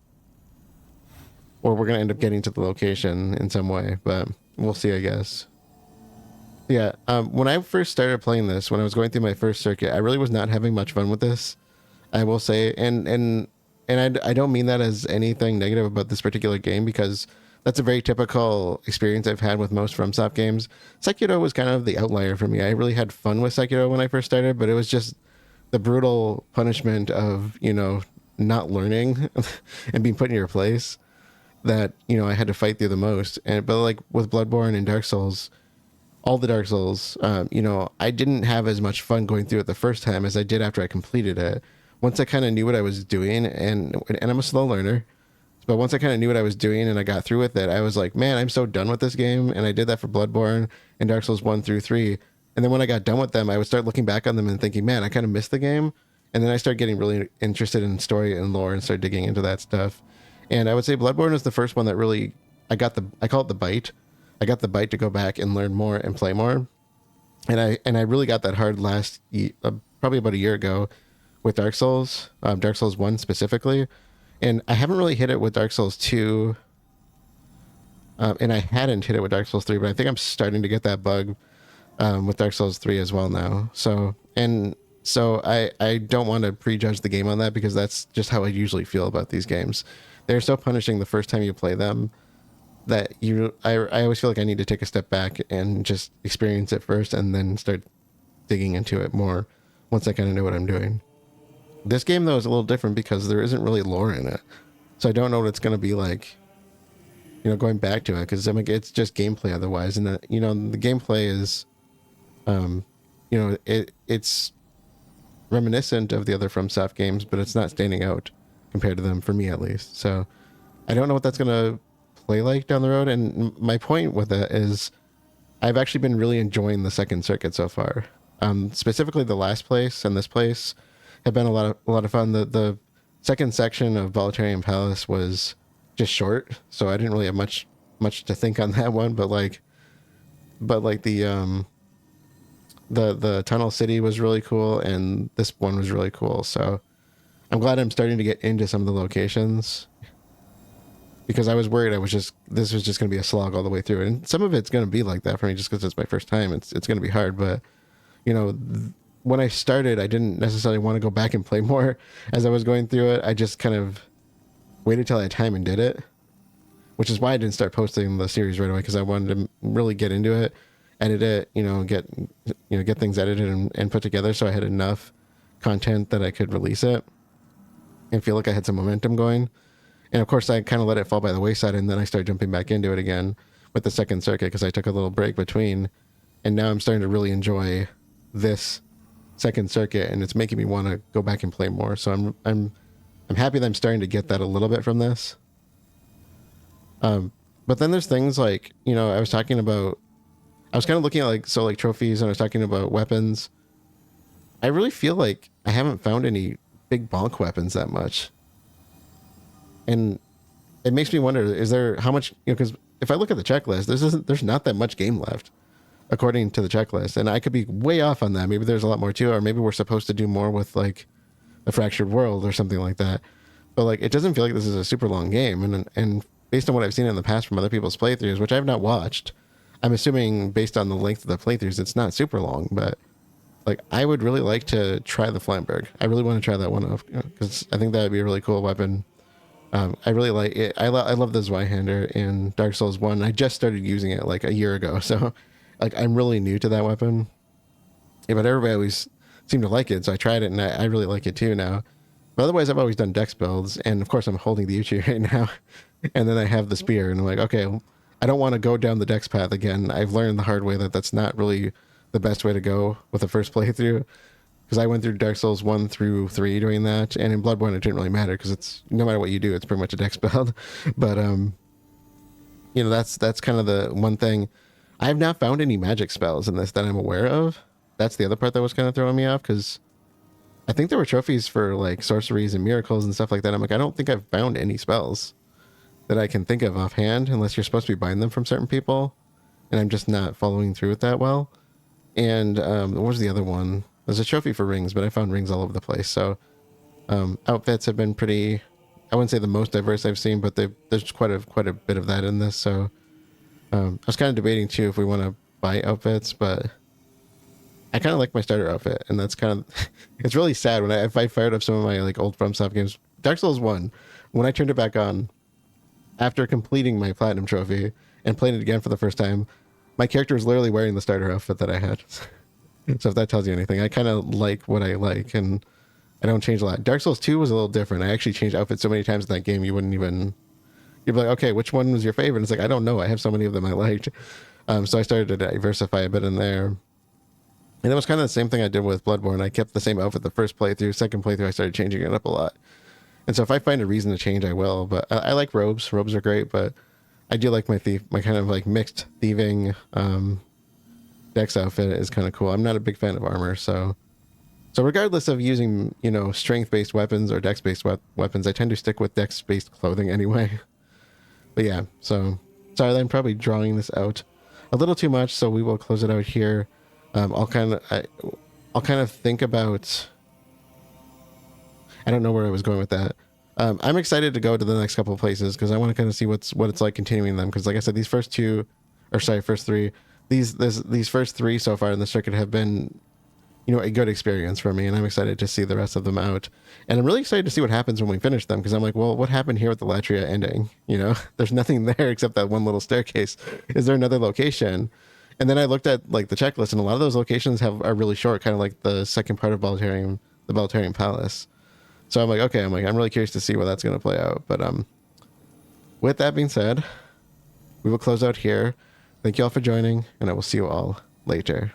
Or we're going to end up getting to the location in some way, but we'll see, I guess. Yeah, when I first started playing this, when I was going through my first circuit, I really was not having much fun with this, I will say. And I don't mean that as anything negative about this particular game, because that's a very typical experience I've had with most FromSoft games. Sekiro was kind of the outlier for me. I really had fun with Sekiro when I first started, but it was just the brutal punishment of, you know, not learning and being put in your place that, you know, I had to fight through the most. But like with Bloodborne and Dark Souls, all the Dark Souls, you know, I didn't have as much fun going through it the first time as I did after I completed it. Once I kind of knew what I was doing, and I'm a slow learner, but once I kind of knew what I was doing and I got through with it, I was like, man, I'm so done with this game. And I did that for Bloodborne and Dark Souls 1 through 3. And then when I got done with them, I would start looking back on them and thinking, man, I kind of missed the game. And then I started getting really interested in story and lore and started digging into that stuff. And I would say Bloodborne is the first one that really, I call it the bite. I got the bite to go back and learn more and play more. And I really got that hard probably about a year ago with Dark Souls 1 specifically. And I haven't really hit it with Dark Souls 2. And I hadn't hit it with Dark Souls 3, but I think I'm starting to get that bug with Dark Souls 3 as well now. So I don't want to prejudge the game on that, because that's just how I usually feel about these games. They're so punishing the first time you play them that I always feel like I need to take a step back and just experience it first and then start digging into it more once I kind of know what I'm doing. This game, though, is a little different because there isn't really lore in it. So I don't know what it's going to be like, you know, going back to it, because I mean, it's just gameplay otherwise. And, you know, the gameplay is, you know, it's reminiscent of the other FromSoft games, but it's not standing out compared to them, for me at least. So I don't know what that's going to play like down the road. And my point with it is I've actually been really enjoying the second circuit so far. Specifically, the last place and this place have been a lot of fun. The second section of Latria Palace was just short, so I didn't really have much to think on that one. But the Tunnel City was really cool, and this one was really cool. So I'm glad I'm starting to get into some of the locations, because I was worried this was just going to be a slog all the way through. And some of it's going to be like that for me just because it's my first time. It's going to be hard. But, you know, when I started, I didn't necessarily want to go back and play more as I was going through it. I just kind of waited till I had time and did it, which is why I didn't start posting the series right away, because I wanted to really get into it, edit it, get things edited and put together so I had enough content that I could release it and feel like I had some momentum going. And of course, I kind of let it fall by the wayside, and then I started jumping back into it again with the second circuit because I took a little break between, and now I'm starting to really enjoy this second circuit, and it's making me want to go back and play more. So I'm happy that I'm starting to get that a little bit from this. But then there's things like, I was kind of looking at like trophies, and I was talking about weapons. I really feel like I haven't found any big bonk weapons that much. And it makes me wonder, is there how much, because if I look at the checklist, there's not that much game left according to the checklist. And I could be way off on that. Maybe there's a lot more to it, or maybe we're supposed to do more with like a fractured world or something like that. But like, it doesn't feel like this is a super long game. And based on what I've seen in the past from other people's playthroughs, which I have not watched, I'm assuming based on the length of the playthroughs, it's not super long, but like, I would really like to try the Flamberg. I really want to try that one off, because I think that would be a really cool weapon. I really like it. I love the Zweihander in Dark Souls 1. I just started using it like a year ago. So like, I'm really new to that weapon. Yeah, but everybody always seemed to like it. So I tried it, and I really like it too now. But otherwise, I've always done dex builds. And of course, I'm holding the Uchi right now. And then I have the spear, and I'm like, okay, I don't want to go down the dex path again. I've learned the hard way that that's not really the best way to go with the first playthrough. Because I went through Dark Souls 1 through 3 doing that, and in Bloodborne it didn't really matter, because it's, no matter what you do, it's pretty much a dex build. But that's kind of the one thing. I have not found any magic spells in this that I'm aware of. That's the other part that was kind of throwing me off, because I think there were trophies for like sorceries and miracles and stuff like that. I'm like, I don't think I've found any spells that I can think of offhand, unless you're supposed to be buying them from certain people, and I'm just not following through with that well. And what was the other one? There's a trophy for rings, but I found rings all over the place. So outfits have been pretty, I wouldn't say the most diverse I've seen, but there's quite a bit of that in this. So I was kind of debating too if we want to buy outfits, but I kind of like my starter outfit, and that's kind of it's really sad if I fired up some of my like old FromSoft games. Dark Souls 1, when I turned it back on after completing my platinum trophy and playing it again for the first time, my character was literally wearing the starter outfit that I had. So if that tells you anything, I kind of like what I like, and I don't change a lot. Dark Souls 2 was a little different. I actually changed outfits so many times in that game, you'd be like, okay, which one was your favorite? And it's like, I don't know. I have so many of them I liked. So I started to diversify a bit in there. And it was kind of the same thing I did with Bloodborne. I kept the same outfit the first playthrough. Second playthrough, I started changing it up a lot. And so if I find a reason to change, I will. But I like robes. Robes are great, but I do like my kind of like mixed thieving dex outfit is kind of cool. I'm not a big fan of armor, so regardless of using, strength-based weapons or dex-based weapons, I tend to stick with dex-based clothing anyway. But yeah, so sorry, I'm probably drawing this out a little too much, so we will close it out here. I'll kind of think about, I don't know where I was going with that. I'm excited to go to the next couple of places, because I want to kind of see what it's like continuing them. Because like I said, these first three, these first three so far in the circuit have been, a good experience for me, and I'm excited to see the rest of them out. And I'm really excited to see what happens when we finish them, because I'm like, well, what happened here with the Latria ending? There's nothing there except that one little staircase. Is there another location? And then I looked at like the checklist, and a lot of those locations are really short, kind of like the second part of the Latria Palace. So I'm like, okay, I'm really curious to see where that's going to play out. But with that being said, we will close out here. Thank you all for joining, and I will see you all later.